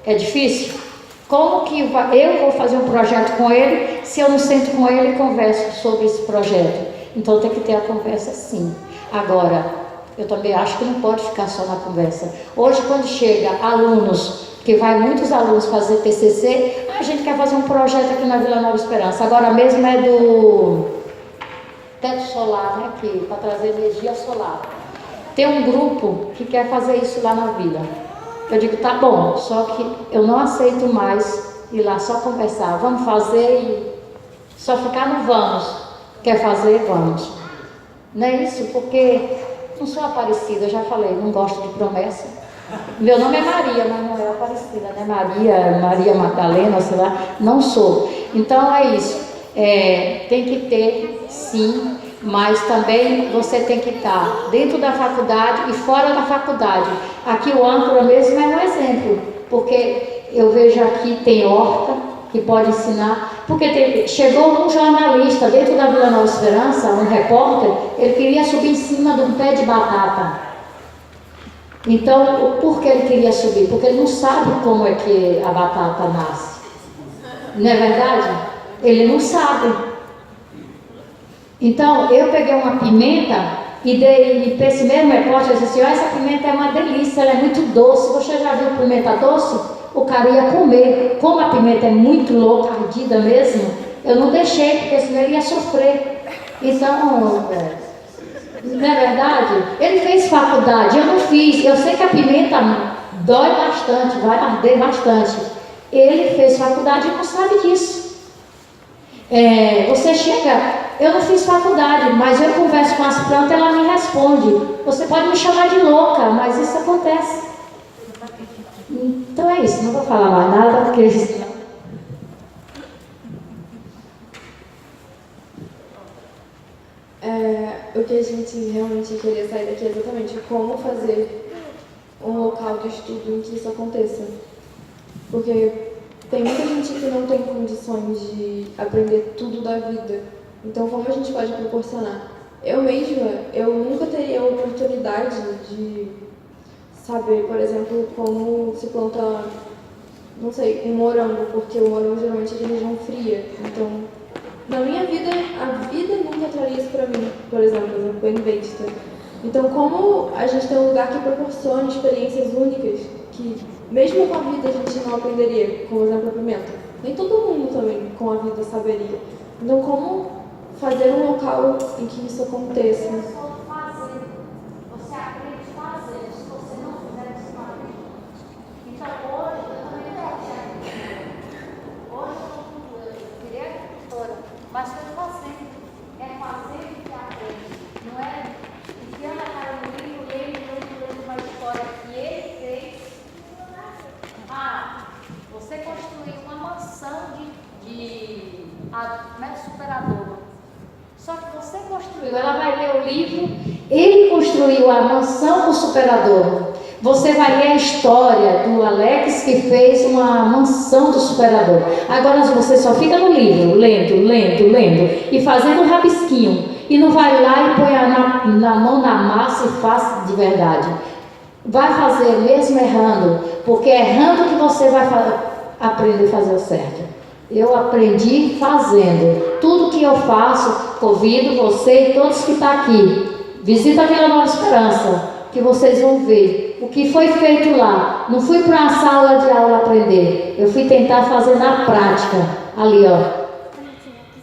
é difícil. Como que eu vou fazer um projeto com ele se eu não sento com ele e converso sobre esse projeto? Então tem que ter a conversa sim. Agora, eu também acho que não pode ficar só na conversa. Hoje, quando chega alunos que vai muitos alunos fazer TCC, a gente quer fazer um projeto aqui na Vila Nova Esperança, agora mesmo é do teto solar, né, para trazer energia solar. Tem um grupo que quer fazer isso lá na vila. Eu digo, tá bom, só que eu não aceito mais ir lá só conversar, vamos fazer e só ficar no vamos. Quer fazer, vamos. Não é isso? Porque não sou Aparecida, eu já falei, não gosto de promessa. Meu nome é Maria, mas não é Aparecida, né? Maria Madalena, sei lá, não sou. Então é isso, tem que ter, sim, mas também você tem que estar dentro da faculdade e fora da faculdade. Aqui o âncora mesmo é um exemplo, porque eu vejo aqui tem horta que pode ensinar, porque chegou um jornalista dentro da Vila Nova Esperança, um repórter, ele queria subir em cima de um pé de batata. Então, por que ele queria subir? Porque ele não sabe como é que a batata nasce. Não é verdade? Ele não sabe. Então, eu peguei uma pimenta e dei para esse mesmo repórter, eu disse assim, essa pimenta é uma delícia, ela é muito doce. Você já viu pimenta doce? O cara ia comer. Como a pimenta é muito louca, ardida mesmo, eu não deixei, porque senão ele ia sofrer. Então, não é verdade? Ele fez faculdade, eu não fiz. Eu sei que a pimenta dói bastante, vai arder bastante. Ele fez faculdade e não sabe disso. Você chega, eu não fiz faculdade, mas eu converso com as plantas, ela me responde. Você pode me chamar de louca, mas isso acontece. Então é isso, não vou falar mais nada, porque o que a gente realmente queria sair daqui é exatamente como fazer um local de estudo em que isso aconteça. Porque tem muita gente que não tem condições de aprender tudo da vida. Então, como a gente pode proporcionar? Eu mesma, eu nunca teria a oportunidade de saber, por exemplo, como se planta, não sei, um morango, porque o morango geralmente é de região fria. Então, na minha vida, a vida nunca traria isso para mim, por exemplo, bem vista. Então, como a gente tem um lugar que proporciona experiências únicas, que mesmo com a vida a gente não aprenderia, como exemplo a pimenta. Nem todo mundo também com a vida saberia. Então, como fazer um local em que isso aconteça? Você aprende fazendo, se você não fizer, você não aprende. Então, hoje, eu também hoje eu queria agricultora, mas estou fazendo. É fazer o que aprende. Não é enfiando a cara no livro, lendo uma história que ele fez. Você construiu uma mansão de superador. Só que você construiu, ela vai ler o livro, ele construiu a mansão do superador. Você vai ler a história do Alex que fez uma mansão do superador. Agora você só fica no livro, lendo e fazendo um rabisquinho. E não vai lá e põe na mão na massa e faz de verdade. Vai fazer mesmo errando, porque é errando que você vai aprender a fazer o certo. Eu aprendi fazendo. Tudo que eu faço, convido você e todos que estão aqui. Visita a Vila Nova Esperança, que vocês vão ver o que foi feito lá. Não fui para uma sala de aula aprender. Eu fui tentar fazer na prática. Ali, ó.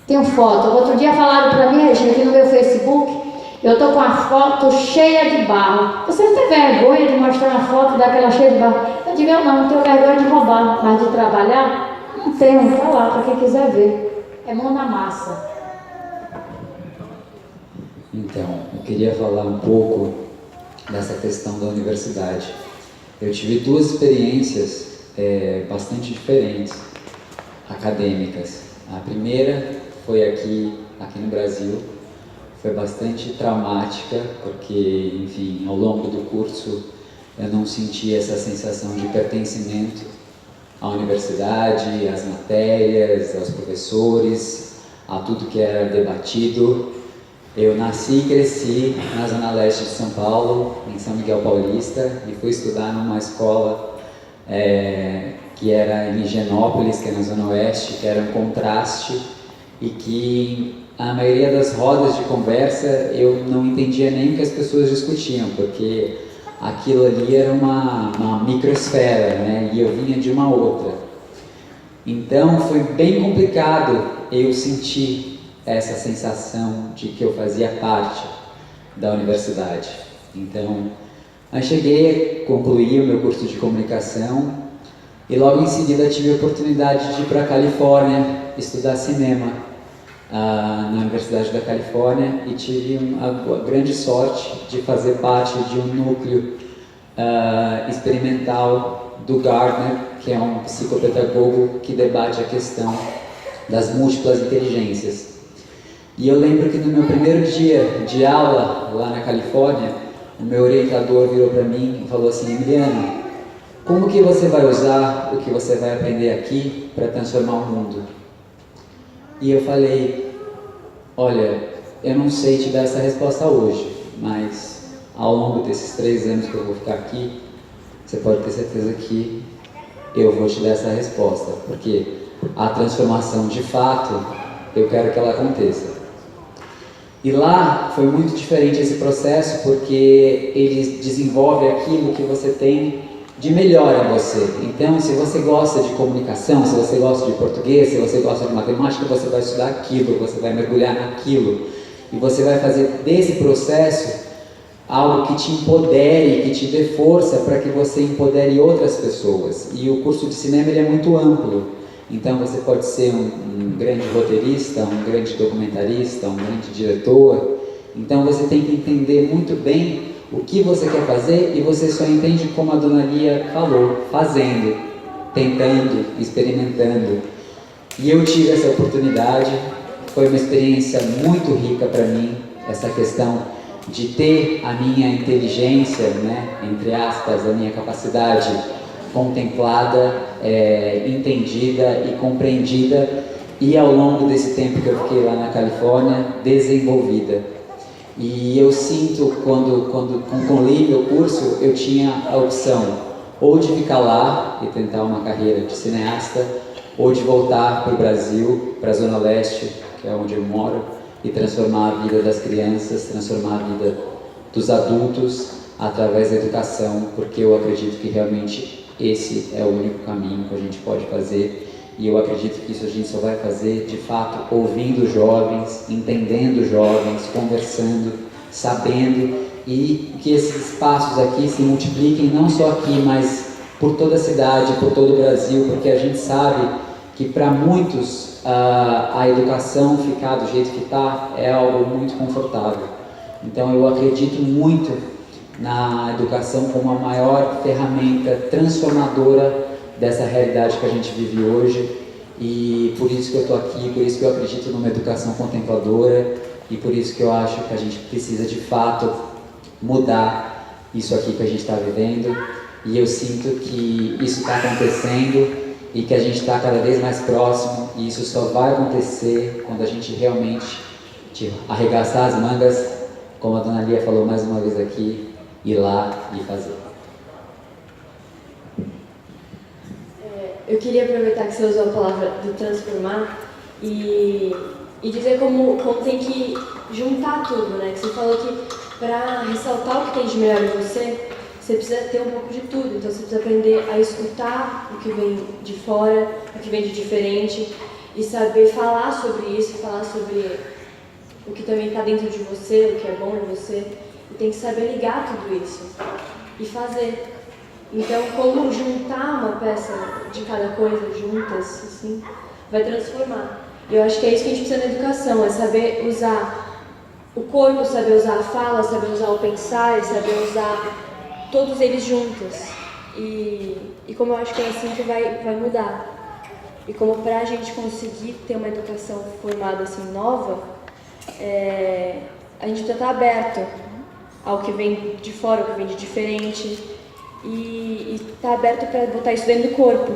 Tenho foto. Outro dia falaram para mim, Regina, aqui no meu Facebook, eu estou com a foto cheia de barro. Você não tem vergonha de mostrar uma foto daquela cheia de barro? Eu digo, eu não tenho vergonha de roubar, mas de trabalhar, não tenho. Está lá, para quem quiser ver. É mão na massa. Então, eu queria falar um pouco dessa questão da universidade. Eu tive duas experiências bastante diferentes, acadêmicas. A primeira foi aqui no Brasil. Foi bastante traumática, porque, enfim, ao longo do curso eu não senti essa sensação de pertencimento à universidade, às matérias, aos professores, a tudo que era debatido. Eu nasci e cresci na Zona Leste de São Paulo, em São Miguel Paulista, e fui estudar numa escola que era em Higienópolis, que é na Zona Oeste, que era um contraste, e que a maioria das rodas de conversa eu não entendia nem o que as pessoas discutiam, porque aquilo ali era uma microesfera, né? E eu vinha de uma outra. Então foi bem complicado eu sentir essa sensação de que eu fazia parte da universidade. Então, eu cheguei a concluir o meu curso de comunicação e logo em seguida tive a oportunidade de ir para a Califórnia estudar cinema na Universidade da Califórnia e tive a grande sorte de fazer parte de um núcleo experimental do Gardner, que é um psicopedagogo que debate a questão das múltiplas inteligências. E eu lembro que no meu primeiro dia de aula lá na Califórnia, o meu orientador virou para mim e falou assim: Emiliano, como que você vai usar o que você vai aprender aqui para transformar o mundo? E eu falei: olha, eu não sei te dar essa resposta hoje, mas ao longo desses 3 anos que eu vou ficar aqui, você pode ter certeza que eu vou te dar essa resposta, porque a transformação de fato, eu quero que ela aconteça. E lá foi muito diferente esse processo, porque ele desenvolve aquilo que você tem de melhor em você. Então, se você gosta de comunicação, se você gosta de português, se você gosta de matemática, você vai estudar aquilo, você vai mergulhar naquilo. E você vai fazer desse processo algo que te empodere, que te dê força para que você empodere outras pessoas. E o curso de cinema ele é muito amplo. Então você pode ser um grande roteirista, um grande documentarista, um grande diretor. Então você tem que entender muito bem o que você quer fazer e você só entende como a Dona Lia falou, fazendo, tentando, experimentando. E eu tive essa oportunidade, foi uma experiência muito rica para mim, essa questão de ter a minha inteligência, né, entre aspas, a minha capacidade contemplada, entendida e compreendida, e ao longo desse tempo que eu fiquei lá na Califórnia, desenvolvida. E eu sinto, quando concluí meu curso, eu tinha a opção ou de ficar lá e tentar uma carreira de cineasta, ou de voltar para o Brasil, para a Zona Leste, que é onde eu moro, e transformar a vida das crianças, transformar a vida dos adultos através da educação, porque eu acredito que realmente esse é o único caminho que a gente pode fazer, e eu acredito que isso a gente só vai fazer, de fato, ouvindo jovens, entendendo jovens, conversando, sabendo, e que esses espaços aqui se multipliquem não só aqui, mas por toda a cidade, por todo o Brasil, porque a gente sabe que para muitos a educação ficar do jeito que está é algo muito confortável. Então eu acredito muito na educação como a maior ferramenta transformadora dessa realidade que a gente vive hoje, e por isso que eu estou aqui, por isso que eu acredito numa educação contempladora, e por isso que eu acho que a gente precisa de fato mudar isso aqui que a gente está vivendo, e eu sinto que isso está acontecendo e que a gente está cada vez mais próximo, e isso só vai acontecer quando a gente realmente arregaçar as mangas, como a Dona Lia falou mais uma vez aqui, ir lá e fazer. Eu queria aproveitar que você usou a palavra do transformar e dizer como tem que juntar tudo, né? Que você falou que para ressaltar o que tem de melhor em você, você precisa ter um pouco de tudo. Então você precisa aprender a escutar o que vem de fora, o que vem de diferente, e saber falar sobre isso, falar sobre o que também está dentro de você, o que é bom em você. E tem que saber ligar tudo isso e fazer. Então, como juntar uma peça de cada coisa juntas, assim, vai transformar. E eu acho que é isso que a gente precisa na educação, é saber usar o corpo, saber usar a fala, saber usar o pensar, saber usar todos eles juntos. E como eu acho que é assim que vai mudar. E como para a gente conseguir ter uma educação formada assim, nova, a gente precisa estar aberto ao que vem de fora, ao que vem de diferente, e estar aberto para botar isso dentro do corpo.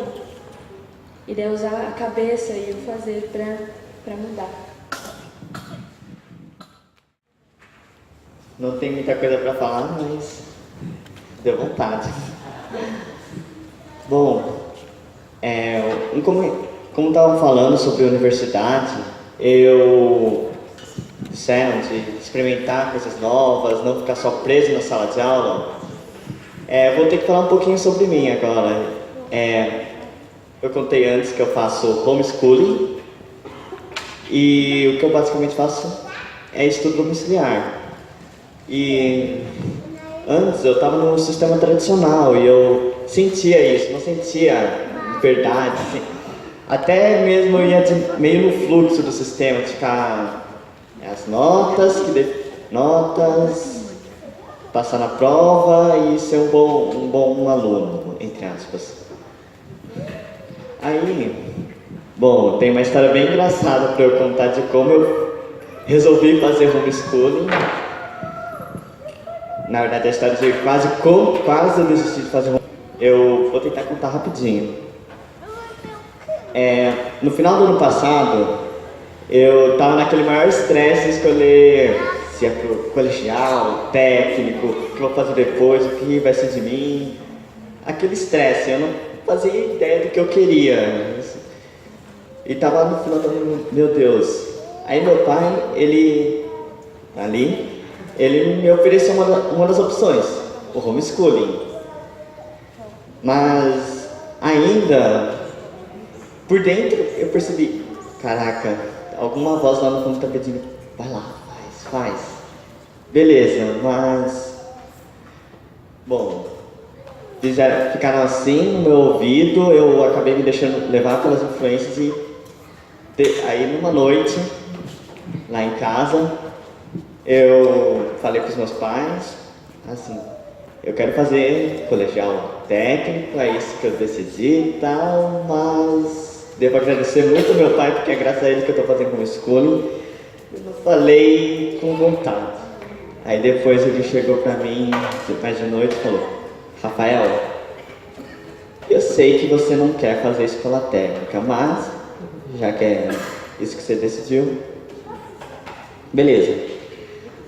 E daí usar a cabeça e o fazer para mudar. Não tem muita coisa para falar, mas deu vontade. Bom, como estavam falando sobre a universidade, disseram de experimentar coisas novas, não ficar só preso na sala de aula. Vou ter que falar um pouquinho sobre mim agora. Eu contei antes que eu faço homeschooling e o que eu basicamente faço é estudo domiciliar. E antes eu estava no sistema tradicional e eu sentia isso, não sentia verdade. Assim. Até mesmo eu ia meio no fluxo do sistema, de ficar as notas, passar na prova e ser um bom aluno, entre aspas. Aí, bom, tem uma história bem engraçada para eu contar de como eu resolvi fazer homeschooling. Na verdade, a história de quase eu desisti de fazer homeschooling. Eu vou tentar contar rapidinho. No final do ano passado, eu estava naquele maior estresse de escolher se é pro colegial, técnico, o que eu vou fazer depois, o que vai ser de mim. Aquele estresse, eu não fazia ideia do que eu queria. E tava no final do ano, meu Deus. Aí meu pai, ele me ofereceu uma das opções, o homeschooling. Mas ainda, por dentro, eu percebi, caraca, alguma voz lá no fundo tá pedindo, vai lá, faz. Beleza, mas... Bom, ficaram assim no meu ouvido, eu acabei me deixando levar pelas influências e... Aí numa noite, lá em casa, eu falei para os meus pais, assim, eu quero fazer colegial técnico, é isso que eu decidi e tal, mas devo agradecer muito ao meu pai, porque é graças a ele que eu estou fazendo homeschooling. Eu falei com vontade. Aí depois ele chegou pra mim, depois de noite, e falou, Rafael, eu sei que você não quer fazer escola técnica, mas já que é isso que você decidiu, beleza.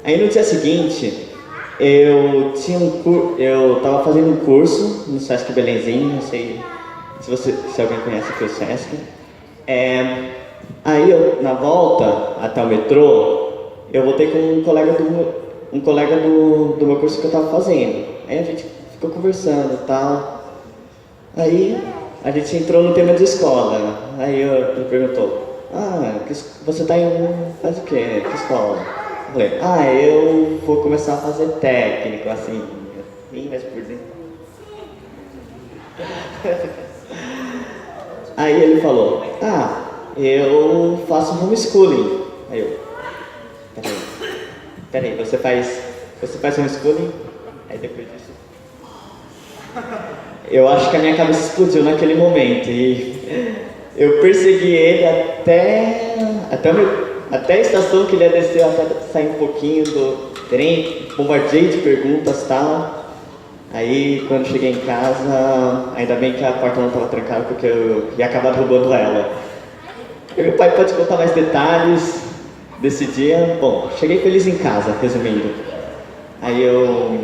Aí no dia seguinte, eu estava fazendo um curso no Sesc Belenzinho, não sei se alguém conhece aqui o Sesc. Aí na volta até o metrô, eu voltei com um colega do meu curso que eu estava fazendo. Aí a gente ficou conversando e tal. Aí a gente entrou no tema de escola. Aí ele perguntou, você tá faz o quê? Que escola? Eu falei, eu vou começar a fazer técnico, assim, mas por dentro. Aí ele falou, eu faço homeschooling. Aí eu, peraí, você faz homeschooling? Aí depois disso, eu acho que a minha cabeça explodiu naquele momento e eu persegui ele até a estação que ele ia descer, até sair um pouquinho do trem, bombardeei de perguntas e tal. Aí quando cheguei em casa, ainda bem que a porta não estava trancada porque eu ia acabar derrubando ela. E meu pai pode contar mais detalhes desse dia. Bom, cheguei feliz em casa, resumindo. Aí eu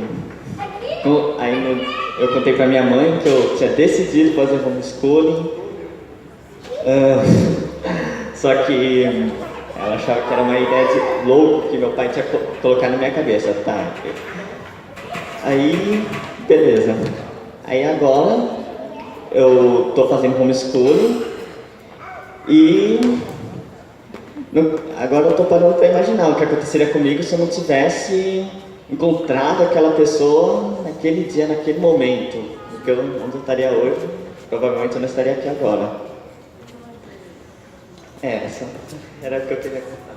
contei pra minha mãe que eu tinha decidido fazer homeschooling. Só que ela achava que era uma ideia de louco que meu pai tinha colocado na minha cabeça, tá? Aí, beleza. Aí agora eu tô fazendo homeschooling e agora eu tô parando para imaginar o que aconteceria comigo se eu não tivesse encontrado aquela pessoa naquele dia, naquele momento. Porque onde eu estaria hoje, provavelmente eu não estaria aqui agora. Essa era o que eu queria contar.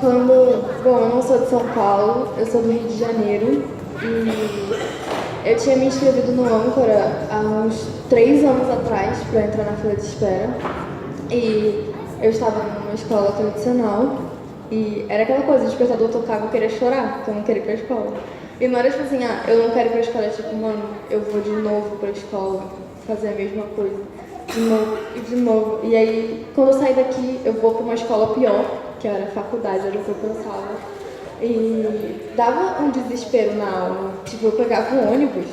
Bom, eu não sou de São Paulo, eu sou do Rio de Janeiro e eu tinha me inscrevido no Âncora há uns 3 anos atrás para entrar na fila de espera e eu estava numa escola tradicional e era aquela coisa, o despertador tocava, eu queria chorar, porque eu não queria ir pra escola. E não era tipo assim, eu não quero ir pra escola, é tipo, mano, eu vou de novo pra escola fazer a mesma coisa, de novo e de novo. E aí, quando eu saí daqui, eu vou pra uma escola pior, que era a faculdade, era o que eu pensava. E dava um desespero na aula, tipo, eu pegava o ônibus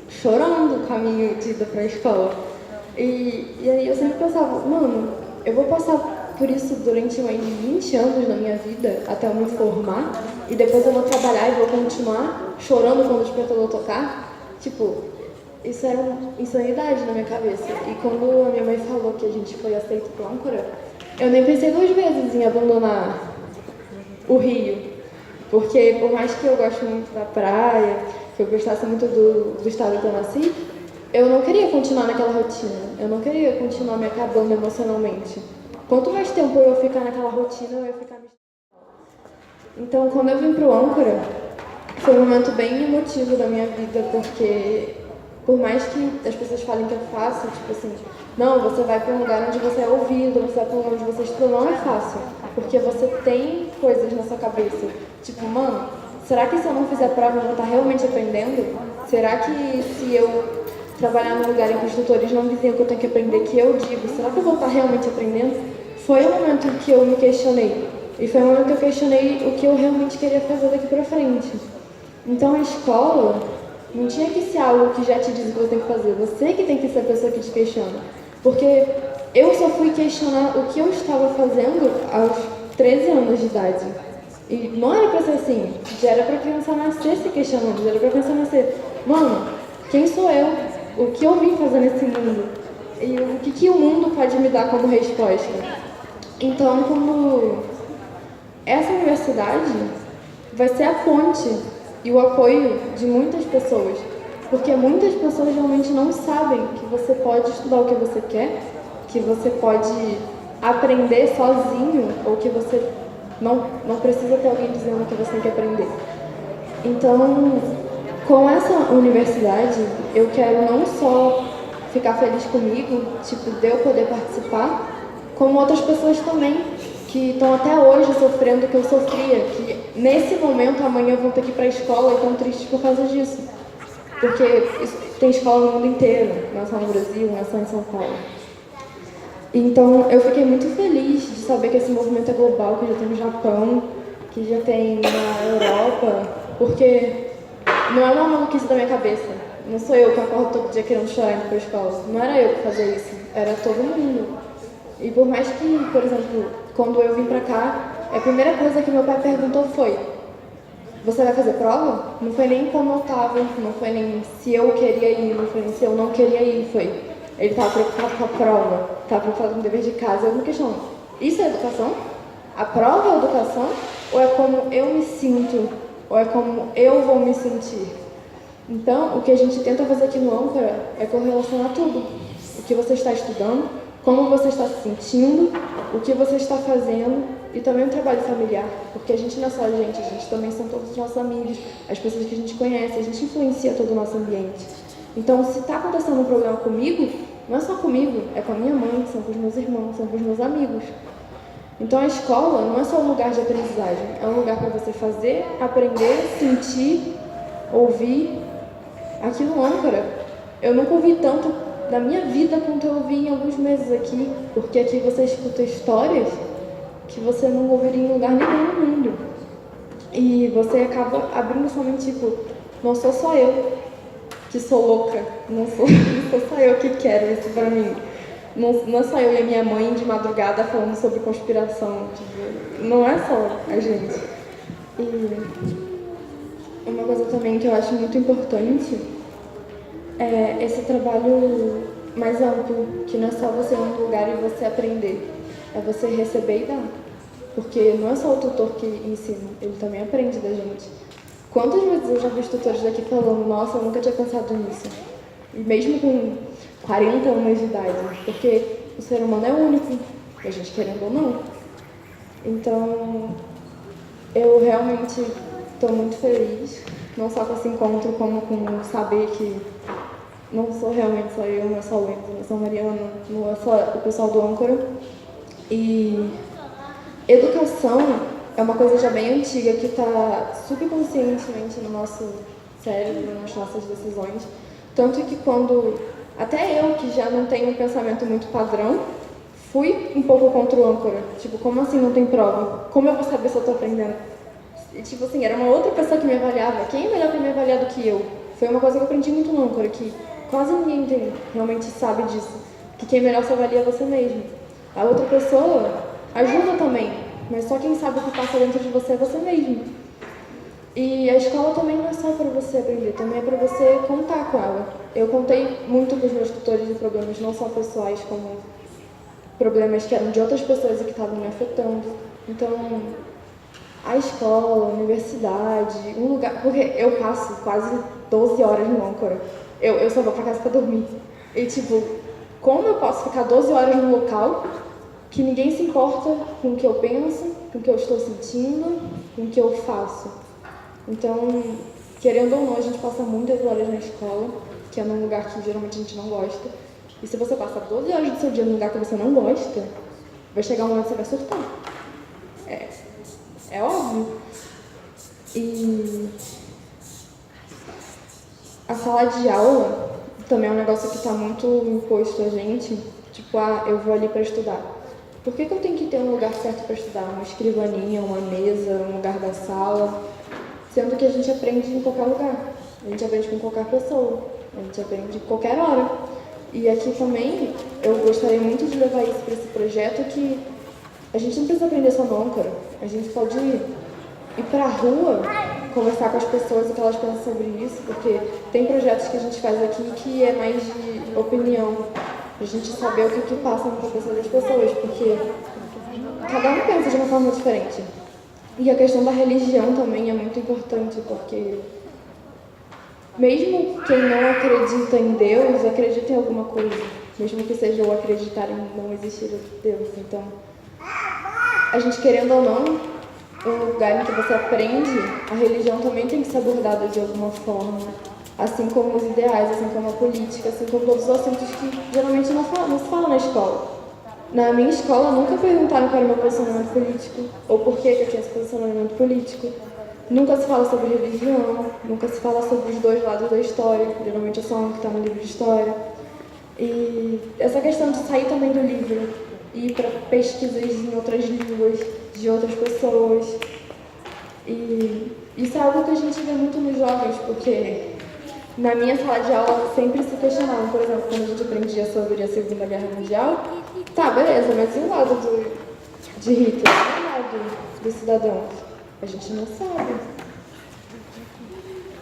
chorando o caminho de ida pra escola. E aí eu sempre pensava, mano, eu vou passar por isso durante mais de 20 anos na minha vida, até eu me formar, e depois eu vou trabalhar e vou continuar chorando quando o despertador tocar. Tipo, isso era uma insanidade na minha cabeça. E quando a minha mãe falou que a gente foi aceito pro Âncora, eu nem pensei 2 vezes em abandonar o Rio. Porque por mais que eu goste muito da praia, que eu gostasse muito do estado que eu nasci, eu não queria continuar naquela rotina. Eu não queria continuar me acabando emocionalmente. Quanto mais tempo eu ficar naquela rotina, eu ia ficar me... Então, quando eu vim pro Âncora, foi um momento bem emotivo da minha vida, porque por mais que as pessoas falem que é fácil, tipo assim, não, você vai para um lugar onde você é ouvido, você vai para um lugar onde você estuda, não é fácil, porque você tem coisas na sua cabeça, tipo, mano, será que se eu não fizer prova eu vou estar realmente aprendendo? Será que se eu trabalhar num lugar em que os tutores não dizem o que eu tenho que aprender, que eu digo, será que eu vou estar realmente aprendendo? Foi um momento que eu me questionei, e foi um momento que eu questionei o que eu realmente queria fazer daqui pra frente. Então a escola não tinha que ser algo que já te diz o que você tem que fazer, você que tem que ser a pessoa que te questiona. Porque eu só fui questionar o que eu estava fazendo aos 13 anos de idade. E não era pra ser assim, já era pra criança nascer se questionando, já era pra criança nascer, mano, quem sou eu? O que eu vim fazer nesse mundo? E o que o mundo pode me dar como resposta? Então, quando essa universidade vai ser a ponte e o apoio de muitas pessoas, porque muitas pessoas realmente não sabem que você pode estudar o que você quer, que você pode aprender sozinho, ou que você não precisa ter alguém dizendo que você tem que aprender. Então, com essa universidade, eu quero não só ficar feliz comigo, tipo, de eu poder participar, como outras pessoas também, que estão até hoje sofrendo o que eu sofria, que nesse momento, amanhã vão ter que ir para a escola e estão tristes por causa disso. Porque tem escola no mundo inteiro, não é só no Brasil, não é só em São Paulo. Então, eu fiquei muito feliz de saber que esse movimento é global, que já tem no Japão, que já tem na Europa, porque não é uma maluquice da minha cabeça. Não sou eu que acordo todo dia querendo chorar indo para a escola. Não era eu que fazia isso, era todo mundo. E por mais que, por exemplo, quando eu vim pra cá, a primeira coisa que meu pai perguntou foi: você vai fazer prova? Não foi nem como eu tava, não foi nem se eu queria ir, não foi nem se eu não queria ir, foi... Ele estava preocupado com a prova, estava preocupado com o dever de casa. Eu me questiono, isso é educação? A prova é educação? Ou é como eu me sinto? Ou é como eu vou me sentir? Então, o que a gente tenta fazer aqui no Âncora é correlacionar tudo. O que você está estudando, como você está se sentindo, o que você está fazendo e também o trabalho familiar, porque a gente não é só a gente também são todos os nossos amigos, as pessoas que a gente conhece, a gente influencia todo o nosso ambiente. Então, se está acontecendo um problema comigo, não é só comigo, é com a minha mãe, são com os meus irmãos, são com os meus amigos. Então, a escola não é só um lugar de aprendizagem, é um lugar para você fazer, aprender, sentir, ouvir. Aqui no Âncora, eu nunca ouvi tanto da minha vida quanto eu ouvi em alguns meses aqui, porque aqui você escuta histórias que você não ouviria em lugar nenhum no mundo. E você acaba abrindo sua mente, tipo, não sou só eu que sou louca, não sou só eu que quero isso pra mim. Não é só eu e a minha mãe de madrugada falando sobre conspiração, tipo, não é só a gente. E uma coisa também que eu acho muito importante é esse trabalho mais amplo, que não é só você ir num lugar e você aprender, é você receber e dar. Porque não é só o tutor que ensina, ele também aprende da gente. Quantas vezes eu já vi os tutores daqui falando, nossa, eu nunca tinha pensado nisso. E mesmo com 40 anos de idade, porque o ser humano é único, a gente querendo ou não. Então, Eu realmente estou muito feliz, não só com esse encontro, como com saber que não sou realmente só eu, não é só o Enzo, não é só a Mariana, não é só o pessoal do Âncora. E educação é uma coisa já bem antiga que está subconscientemente no nosso cérebro, nas nossas decisões. Tanto que quando, até eu que já não tenho um pensamento muito padrão, fui um pouco contra o Âncora. Tipo, como assim não tem prova? Como eu vou saber se eu estou aprendendo? E, tipo assim, era uma outra pessoa que me avaliava. Quem é melhor para me avaliar do que eu? Foi uma coisa que eu aprendi muito no Âncora, que quase ninguém realmente sabe disso. Que quem melhor se avalia é você mesmo. A outra pessoa ajuda também, mas só quem sabe o que passa dentro de você é você mesmo. E a escola também não é só para você aprender, também é para você contar com ela. Eu contei muito com os meus tutores de problemas, não só pessoais, como problemas que eram de outras pessoas e que estavam me afetando. Então, a escola, a universidade, um lugar... Porque eu passo quase 12 horas no Âncora. Eu só vou para casa para dormir. E, tipo, como eu posso ficar 12 horas num local que ninguém se importa com o que eu penso, com o que eu estou sentindo, com o que eu faço? Então, querendo ou não, a gente passa muitas horas na escola, que é num lugar que geralmente a gente não gosta. E se você passar 12 horas do seu dia num lugar que você não gosta, vai chegar um momento que você vai surtar. É óbvio. E a sala de aula também é um negócio que está muito imposto a gente. Tipo, eu vou ali para estudar. Por que eu tenho que ter um lugar certo para estudar? Uma escrivaninha, uma mesa, um lugar da sala? Sendo que a gente aprende em qualquer lugar. A gente aprende com qualquer pessoa. A gente aprende em qualquer hora. E aqui também, eu gostaria muito de levar isso para esse projeto, que a gente não precisa aprender só no Âncora. A gente pode ir para a rua, conversar com as pessoas o que elas pensam sobre isso, porque tem projetos que a gente faz aqui que é mais de opinião, para a gente saber o que passa na cabeça das pessoas, porque cada um pensa de uma forma diferente. E a questão da religião também é muito importante, porque mesmo quem não acredita em Deus, acredita em alguma coisa. Mesmo que seja o acreditar em não existir Deus. Então, a gente querendo ou não, um lugar em que você aprende, a religião também tem que ser abordada de alguma forma. Assim como os ideais, assim como a política, assim como todos os assuntos que geralmente não se fala na escola. Na minha escola, nunca perguntaram qual era o meu posicionamento político, ou por que eu tinha esse posicionamento político. Nunca se fala sobre religião, nunca se fala sobre os dois lados da história. Geralmente é só um que está no livro de história. E essa questão de sair também do livro e ir para pesquisas em outras línguas, de outras pessoas. E isso é algo que a gente vê muito nos jovens, porque na minha sala de aula sempre se questionavam, por exemplo, quando a gente aprendia sobre a Segunda Guerra Mundial, tá, beleza, mas e o lado de Hitler? E o lado dos cidadãos? A gente não sabe.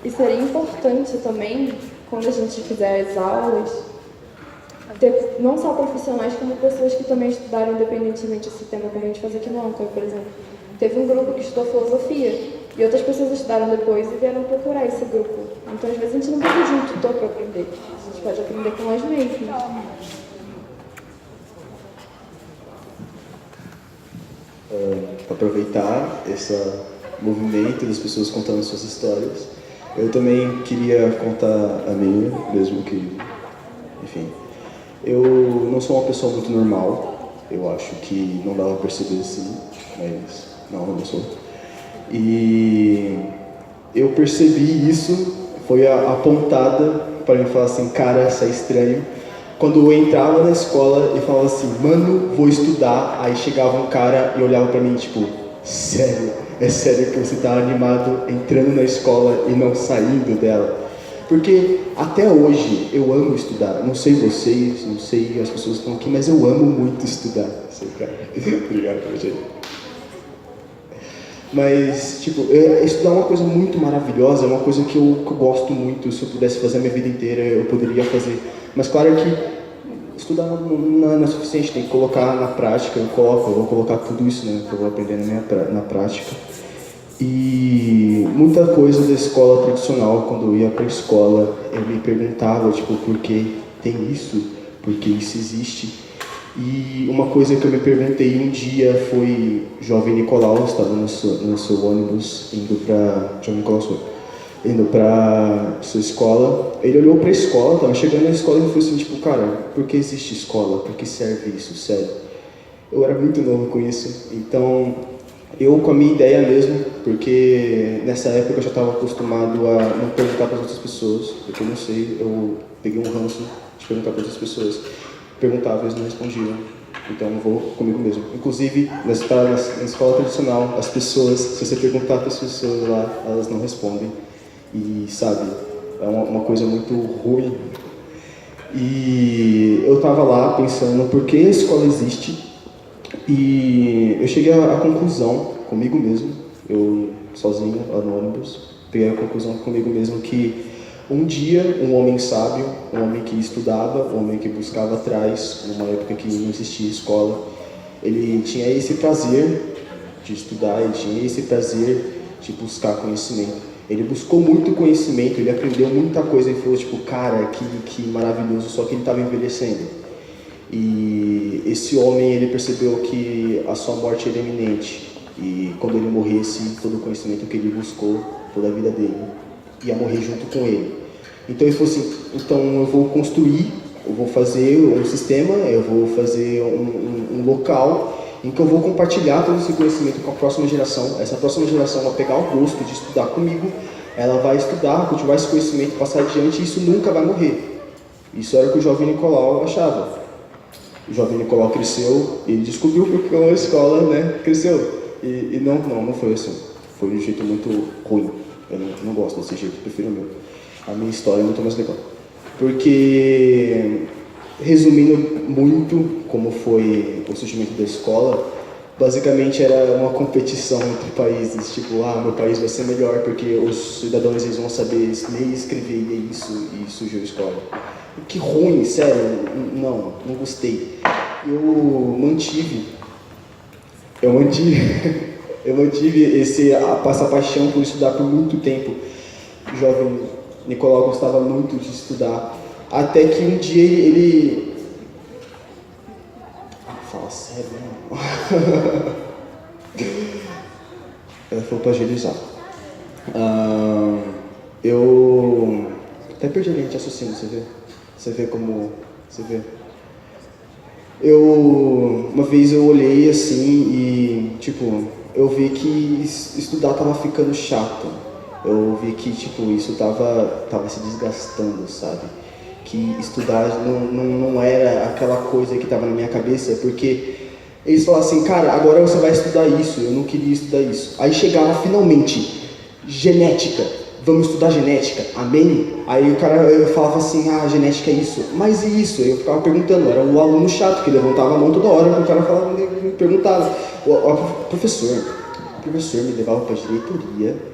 E seria importante também, quando a gente fizer as aulas, ter não só profissionais, como pessoas que também estudaram independentemente esse tema, como a gente faz aqui no Âncora, por exemplo. Teve um grupo que estudou filosofia, e outras pessoas estudaram depois e vieram procurar esse grupo. Então, às vezes, a gente não precisa de um tutor para aprender. A gente pode aprender com nós mesmos. Aproveitar esse movimento das pessoas contando suas histórias. Eu também queria contar a minha, mesmo que, enfim, eu não sou uma pessoa muito normal, eu acho que não dá pra perceber assim, mas não sou. E eu percebi isso, foi apontada para mim falar assim, cara, isso é estranho. Quando eu entrava na escola e falava assim, mano, vou estudar, aí chegava um cara e olhava pra mim tipo, sério, é sério que você tá animado entrando na escola e não saindo dela? Porque até hoje eu amo estudar, não sei vocês, não sei as pessoas que estão aqui, mas eu amo muito estudar. Sei, cara. Obrigado, gente. Mas, tipo, estudar é uma coisa muito maravilhosa, é uma coisa que eu gosto muito. Se eu pudesse fazer a minha vida inteira, eu poderia fazer. Mas claro que estudar não é suficiente, tem que colocar na prática. Eu vou colocar tudo isso, né, que eu vou aprender na prática. E muita coisa da escola tradicional, quando eu ia para a escola, eu me perguntava, tipo, por que tem isso? Por que isso existe? E uma coisa que eu me perguntei um dia foi, jovem Nicolau estava no seu ônibus indo para sua escola. Ele olhou para a escola, estava chegando na escola e falou assim, tipo, cara, por que existe escola? Por que serve isso? Sério. Eu era muito novo com isso, então eu com a minha ideia mesmo, porque nessa época eu já estava acostumado a não perguntar para as outras pessoas, porque eu não sei, eu peguei um ranço de perguntar para outras pessoas. Perguntava, eles não respondiam, então eu vou comigo mesmo. Inclusive, na escola tradicional, as pessoas, se você perguntar para as pessoas lá, elas não respondem. E, sabe, é uma coisa muito ruim. E eu estava lá pensando por que a escola existe, e eu cheguei à conclusão, comigo mesmo, eu sozinho lá no ônibus, peguei a conclusão comigo mesmo que um dia, um homem sábio, um homem que estudava, um homem que buscava atrás, numa época que não existia escola, ele tinha esse prazer de estudar, ele tinha esse prazer de buscar conhecimento. Ele buscou muito conhecimento, ele aprendeu muita coisa e falou, tipo, cara, que maravilhoso, só que ele estava envelhecendo. E esse homem, ele percebeu que a sua morte era iminente. E quando ele morresse, todo o conhecimento que ele buscou, toda a vida dele, ia morrer junto com ele. Então ele falou assim, então eu vou construir, eu vou fazer um sistema, eu vou fazer um local em que eu vou compartilhar todo esse conhecimento com a próxima geração. Essa próxima geração vai pegar o gosto de estudar comigo, ela vai estudar, cultivar esse conhecimento, passar adiante e isso nunca vai morrer. Isso era o que o jovem Nicolau achava. O jovem Nicolau cresceu e descobriu porque a escola, né, cresceu. E não foi assim. Foi de um jeito muito ruim. Eu não gosto desse jeito, eu prefiro o meu. A minha história é muito mais legal. Porque, resumindo muito como foi o surgimento da escola, basicamente era uma competição entre países. Tipo, meu país vai ser melhor porque os cidadãos eles vão saber ler e escrever e é isso, e surgiu a escola. Que ruim, sério, não gostei. Eu mantive essa paixão por estudar por muito tempo. O jovem Nicolau gostava muito de estudar, até que um dia ele... Fala sério, né? Ela falou pra agilizar. Eu até perdi a linha de raciocínio, você vê? Você vê como... Você vê? Uma vez eu olhei assim e, tipo, eu vi que estudar tava ficando chato. Eu vi que, tipo, isso tava se desgastando, sabe? Que estudar não era aquela coisa que tava na minha cabeça, porque eles falavam assim, cara, agora você vai estudar isso, eu não queria estudar isso. Aí chegava finalmente, genética, vamos estudar genética, amém? Aí eu falava assim, genética é isso, mas e isso? Eu ficava perguntando, era um aluno chato que levantava a mão toda hora, que o cara falava, me perguntava. O professor me levava para a diretoria,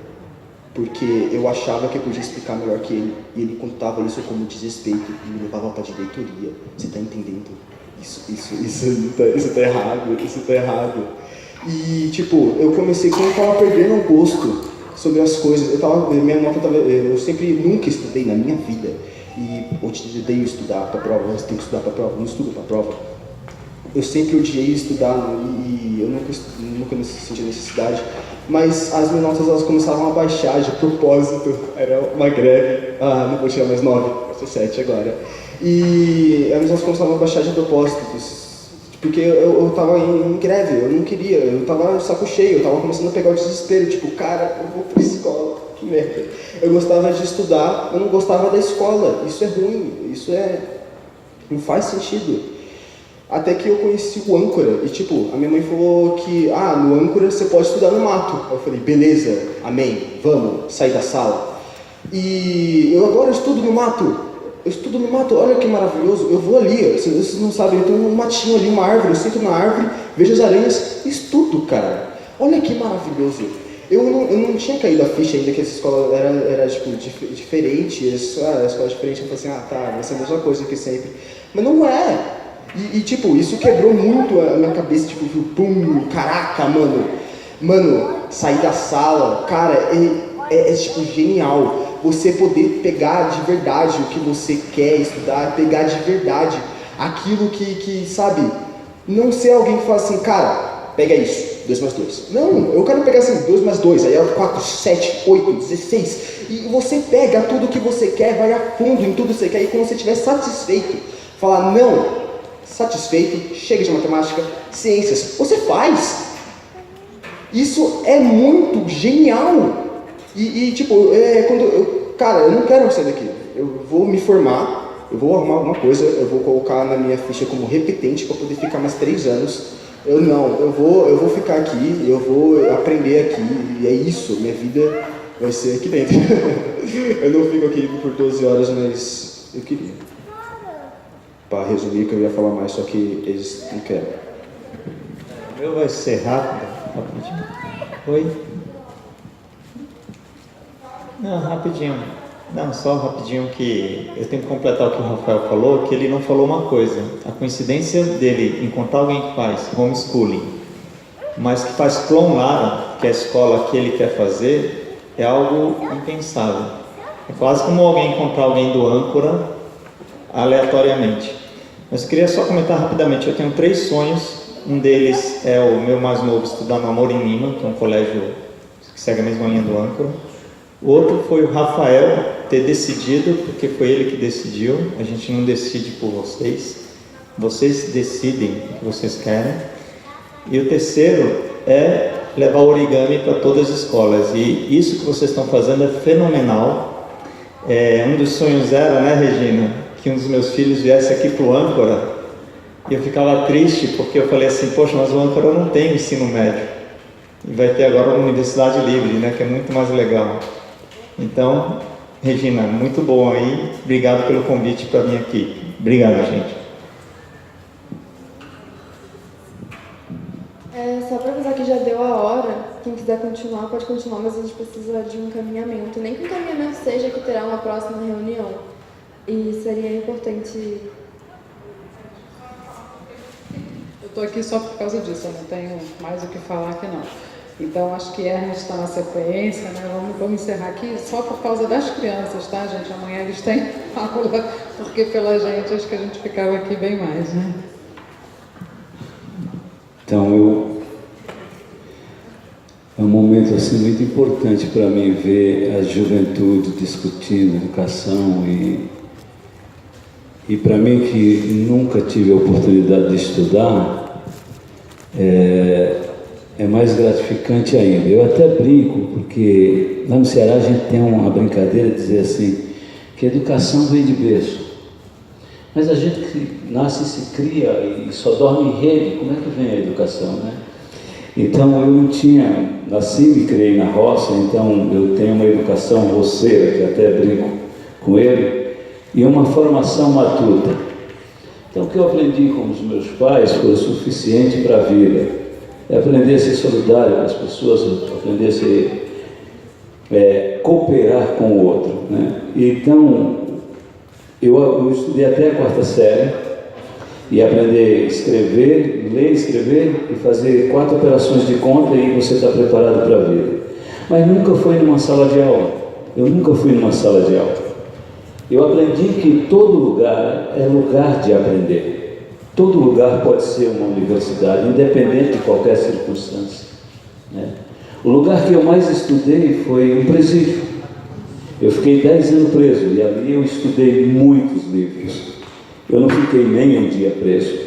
porque eu achava que eu podia explicar melhor que ele, e ele contava isso como desrespeito, e me levava para a diretoria. Você tá entendendo? Isso tá errado. E, tipo, eu comecei, quando eu tava perdendo o gosto sobre as coisas, eu sempre nunca estudei na minha vida, e odeio estudar para prova, você tem que estudar para prova, não estudo para prova. Eu sempre odiei estudar e eu nunca senti necessidade, mas as minhas notas elas começavam a baixar de propósito, era uma greve, não vou tirar mais 9, vou ser 7 agora. E as minhas notas começavam a baixar de propósito, porque eu tava em greve, eu não queria, eu tava no saco cheio, eu tava começando a pegar o desespero, tipo, cara, eu vou pra escola, que merda. Eu gostava de estudar, eu não gostava da escola, isso é ruim, não faz sentido. Até que eu conheci o âncora, e tipo, a minha mãe falou que, no âncora você pode estudar no mato. Eu falei, beleza, amém, vamos, sair da sala. E eu agora estudo no mato. Olha que maravilhoso, eu vou ali, vocês não sabem, eu tenho um matinho ali, uma árvore, eu sento na árvore, vejo as aranhas, estudo, cara. Olha que maravilhoso. Eu não tinha caído a ficha ainda que essa escola era tipo, diferente, a escola diferente, eu falei assim, vai ser a mesma coisa que sempre. Mas não é. E tipo, isso quebrou muito a minha cabeça, tipo, caraca, mano, sair da sala, cara, é tipo genial. Você poder pegar de verdade o que você quer estudar, pegar de verdade aquilo que sabe, não ser alguém que fala assim, cara, pega isso, 2 mais 2. Não, eu quero pegar assim, 2 mais 2, aí é 4, 7, 8, 16. E você pega tudo que você quer, vai a fundo em tudo que você quer, e quando você estiver satisfeito, falar, não, satisfeito, chega de matemática, ciências, você faz. Isso é muito genial. Tipo, cara, eu não quero sair daqui. Eu vou me formar, eu vou arrumar alguma coisa, eu vou colocar na minha ficha como repetente para poder ficar mais 3 anos. Eu vou ficar aqui, eu vou aprender aqui, e é isso, minha vida vai ser aqui dentro. Eu não fico aqui por 12 horas, mas eu queria. Para resumir, que eu ia falar mais, só que eles não querem. O meu vai ser rápido, rapidinho. Oi? Não, rapidinho. Não, só rapidinho que eu tenho que completar o que o Rafael falou, que ele não falou uma coisa. A coincidência dele encontrar alguém que faz homeschooling, mas que faz Clon Lara, que é a escola que ele quer fazer, é algo impensável. É quase como alguém encontrar alguém do Âncora aleatoriamente. Mas eu queria só comentar rapidamente, eu tenho 3 sonhos. Um deles é o meu mais novo estudar no Amor em Lima, que é um colégio que segue a mesma linha do Âncora. O outro foi o Rafael ter decidido, porque foi ele que decidiu. A gente não decide por vocês. Vocês decidem o que vocês querem. E o terceiro é levar o origami para todas as escolas. E isso que vocês estão fazendo é fenomenal. Um dos sonhos era, né, Regina, que um dos meus filhos viesse aqui para o Âncora. E eu ficava triste, porque eu falei assim, poxa, mas o Âncora não tem ensino médio. E vai ter agora uma universidade livre, né, que é muito mais legal. Então, Regina, muito bom aí. Obrigado pelo convite para vir aqui. Obrigado, gente. Só para avisar que já deu a hora, quem quiser continuar pode continuar, mas a gente precisa de um encaminhamento. Nem que o encaminhamento seja que terá uma próxima reunião. E seria importante... Eu estou aqui só por causa disso, eu não tenho mais o que falar aqui não. Então, acho que a gente está na sequência, né? Vamos encerrar aqui só por causa das crianças, tá, gente? Amanhã eles têm aula, porque pela gente, acho que a gente ficava aqui bem mais, né? Então, é um momento assim, muito importante para mim ver a juventude discutindo educação e para mim que nunca tive a oportunidade de estudar, é mais gratificante ainda. Eu até brinco, porque lá no Ceará a gente tem uma brincadeira de dizer assim, que a educação vem de berço. Mas a gente que nasce e se cria e só dorme em rede, como é que vem a educação, né? Então eu não tinha, nasci e me criei na roça, então eu tenho uma educação roceira, que até brinco com ele, e uma formação matuta. Então o que eu aprendi com os meus pais foi o suficiente para a vida. É aprender a ser solidário com as pessoas, aprender a ser, cooperar com o outro, né? Então, eu estudei até a 4ª série e aprender a escrever, ler, escrever e fazer 4 operações de conta e você está preparado para a vida. Mas nunca foi numa sala de aula. Eu nunca fui numa sala de aula. Eu aprendi que todo lugar é lugar de aprender. Todo lugar pode ser uma universidade, independente de qualquer circunstância, né? O lugar que eu mais estudei foi um presídio. Eu fiquei 10 anos preso e ali eu estudei muitos livros. Eu não fiquei nem um dia preso,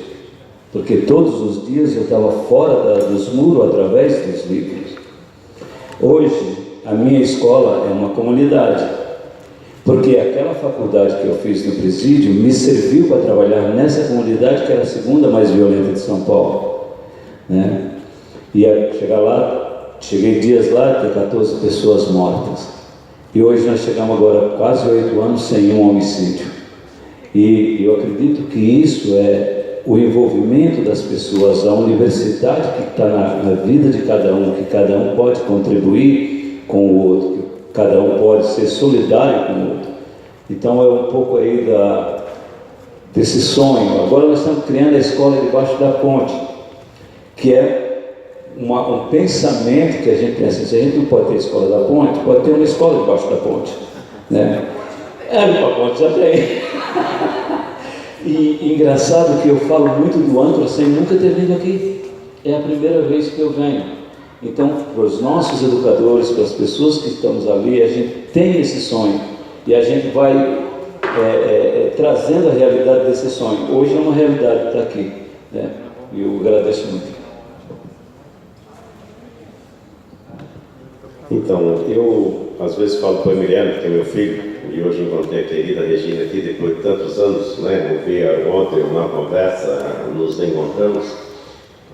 porque todos os dias eu estava fora dos muros através dos livros. Hoje, a minha escola é uma comunidade. Porque aquela faculdade que eu fiz no presídio me serviu para trabalhar nessa comunidade que era a 2ª mais violenta de São Paulo, né? E cheguei dias lá, ter 14 pessoas mortas. E hoje nós chegamos agora quase 8 anos sem um homicídio. E eu acredito que isso é o envolvimento das pessoas, a universidade que está na vida de cada um, que cada um pode contribuir com o outro, que cada um pode ser solidário com o outro. Então é um pouco aí desse sonho. Agora nós estamos criando a escola debaixo da ponte, que é um pensamento que a gente pensa, se a gente não pode ter escola da ponte, pode ter uma escola debaixo da ponte, né? No Paponte já tem. E engraçado que eu falo muito do âncora sem nunca ter vindo aqui. É a primeira vez que eu venho. Então, para os nossos educadores, para as pessoas que estamos ali, a gente tem esse sonho. E a gente vai trazendo a realidade desse sonho. Hoje é uma realidade estar aqui, né? E eu agradeço muito. Então, eu às vezes falo para o Emiliano, que é meu filho, e hoje encontrei a querida Regina aqui depois de tantos anos, né? Eu vi ontem uma conversa, nos encontramos.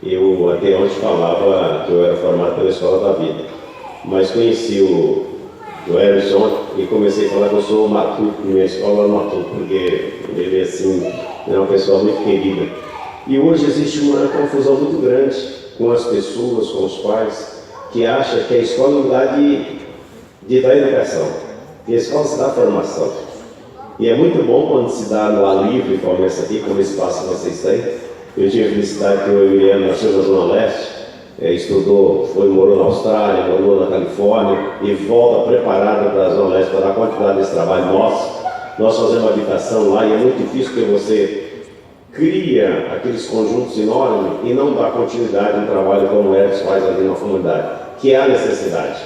Eu até ontem falava que eu era formado pela Escola da Vida, mas conheci o Emerson e comecei a falar que eu sou o Matuto, minha escola é o Matuto, porque ele assim, é uma pessoa muito querida. E hoje existe uma confusão muito grande com as pessoas, com os pais, que acham que a escola é um lugar de dar educação, e a escola se dá formação. E é muito bom quando se dá no ar livre, como esse aqui, como esse espaço que vocês têm. Eu tive a felicidade que o Emiliano nasceu na Zona Leste, estudou, morou na Austrália, morou na Califórnia e volta preparado para a Zona Leste para dar continuidade desse trabalho nosso. Nós fazemos habitação lá e é muito difícil que você cria aqueles conjuntos enormes e não dá continuidade no trabalho como o Edson faz ali na comunidade, que é a necessidade.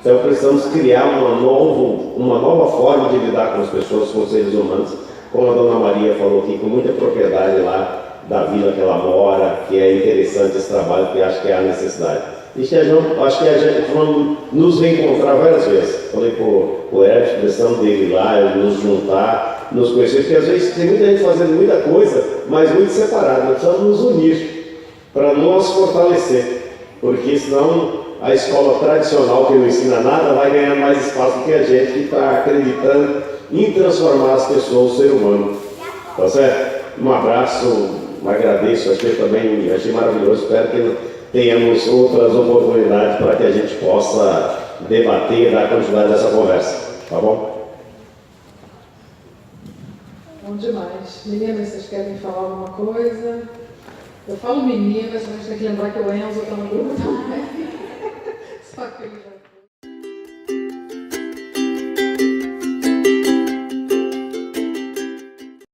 Então precisamos criar uma nova forma de lidar com as pessoas, com os seres humanos, como a Dona Maria falou aqui, com muita propriedade lá da vila que ela mora, que é interessante esse trabalho, que acho que é a necessidade. Acho que a gente vamos nos reencontrar várias vezes. Falei para o Edson, precisamos dele lá, nos juntar, nos conhecer, porque às vezes tem muita gente fazendo muita coisa, mas muito separado. Nós precisamos nos unir para nos fortalecer, porque senão a escola tradicional que não ensina nada vai ganhar mais espaço do que a gente que está acreditando em transformar as pessoas, o ser humano. Tá certo? Um abraço. Agradeço, achei maravilhoso, espero que tenhamos outras oportunidades para que a gente possa debater e dar continuidade dessa conversa, tá bom? Bom demais. Meninas, vocês querem falar alguma coisa? Eu falo meninas, mas tem que lembrar que o Enzo está no grupo também. Só que ele já...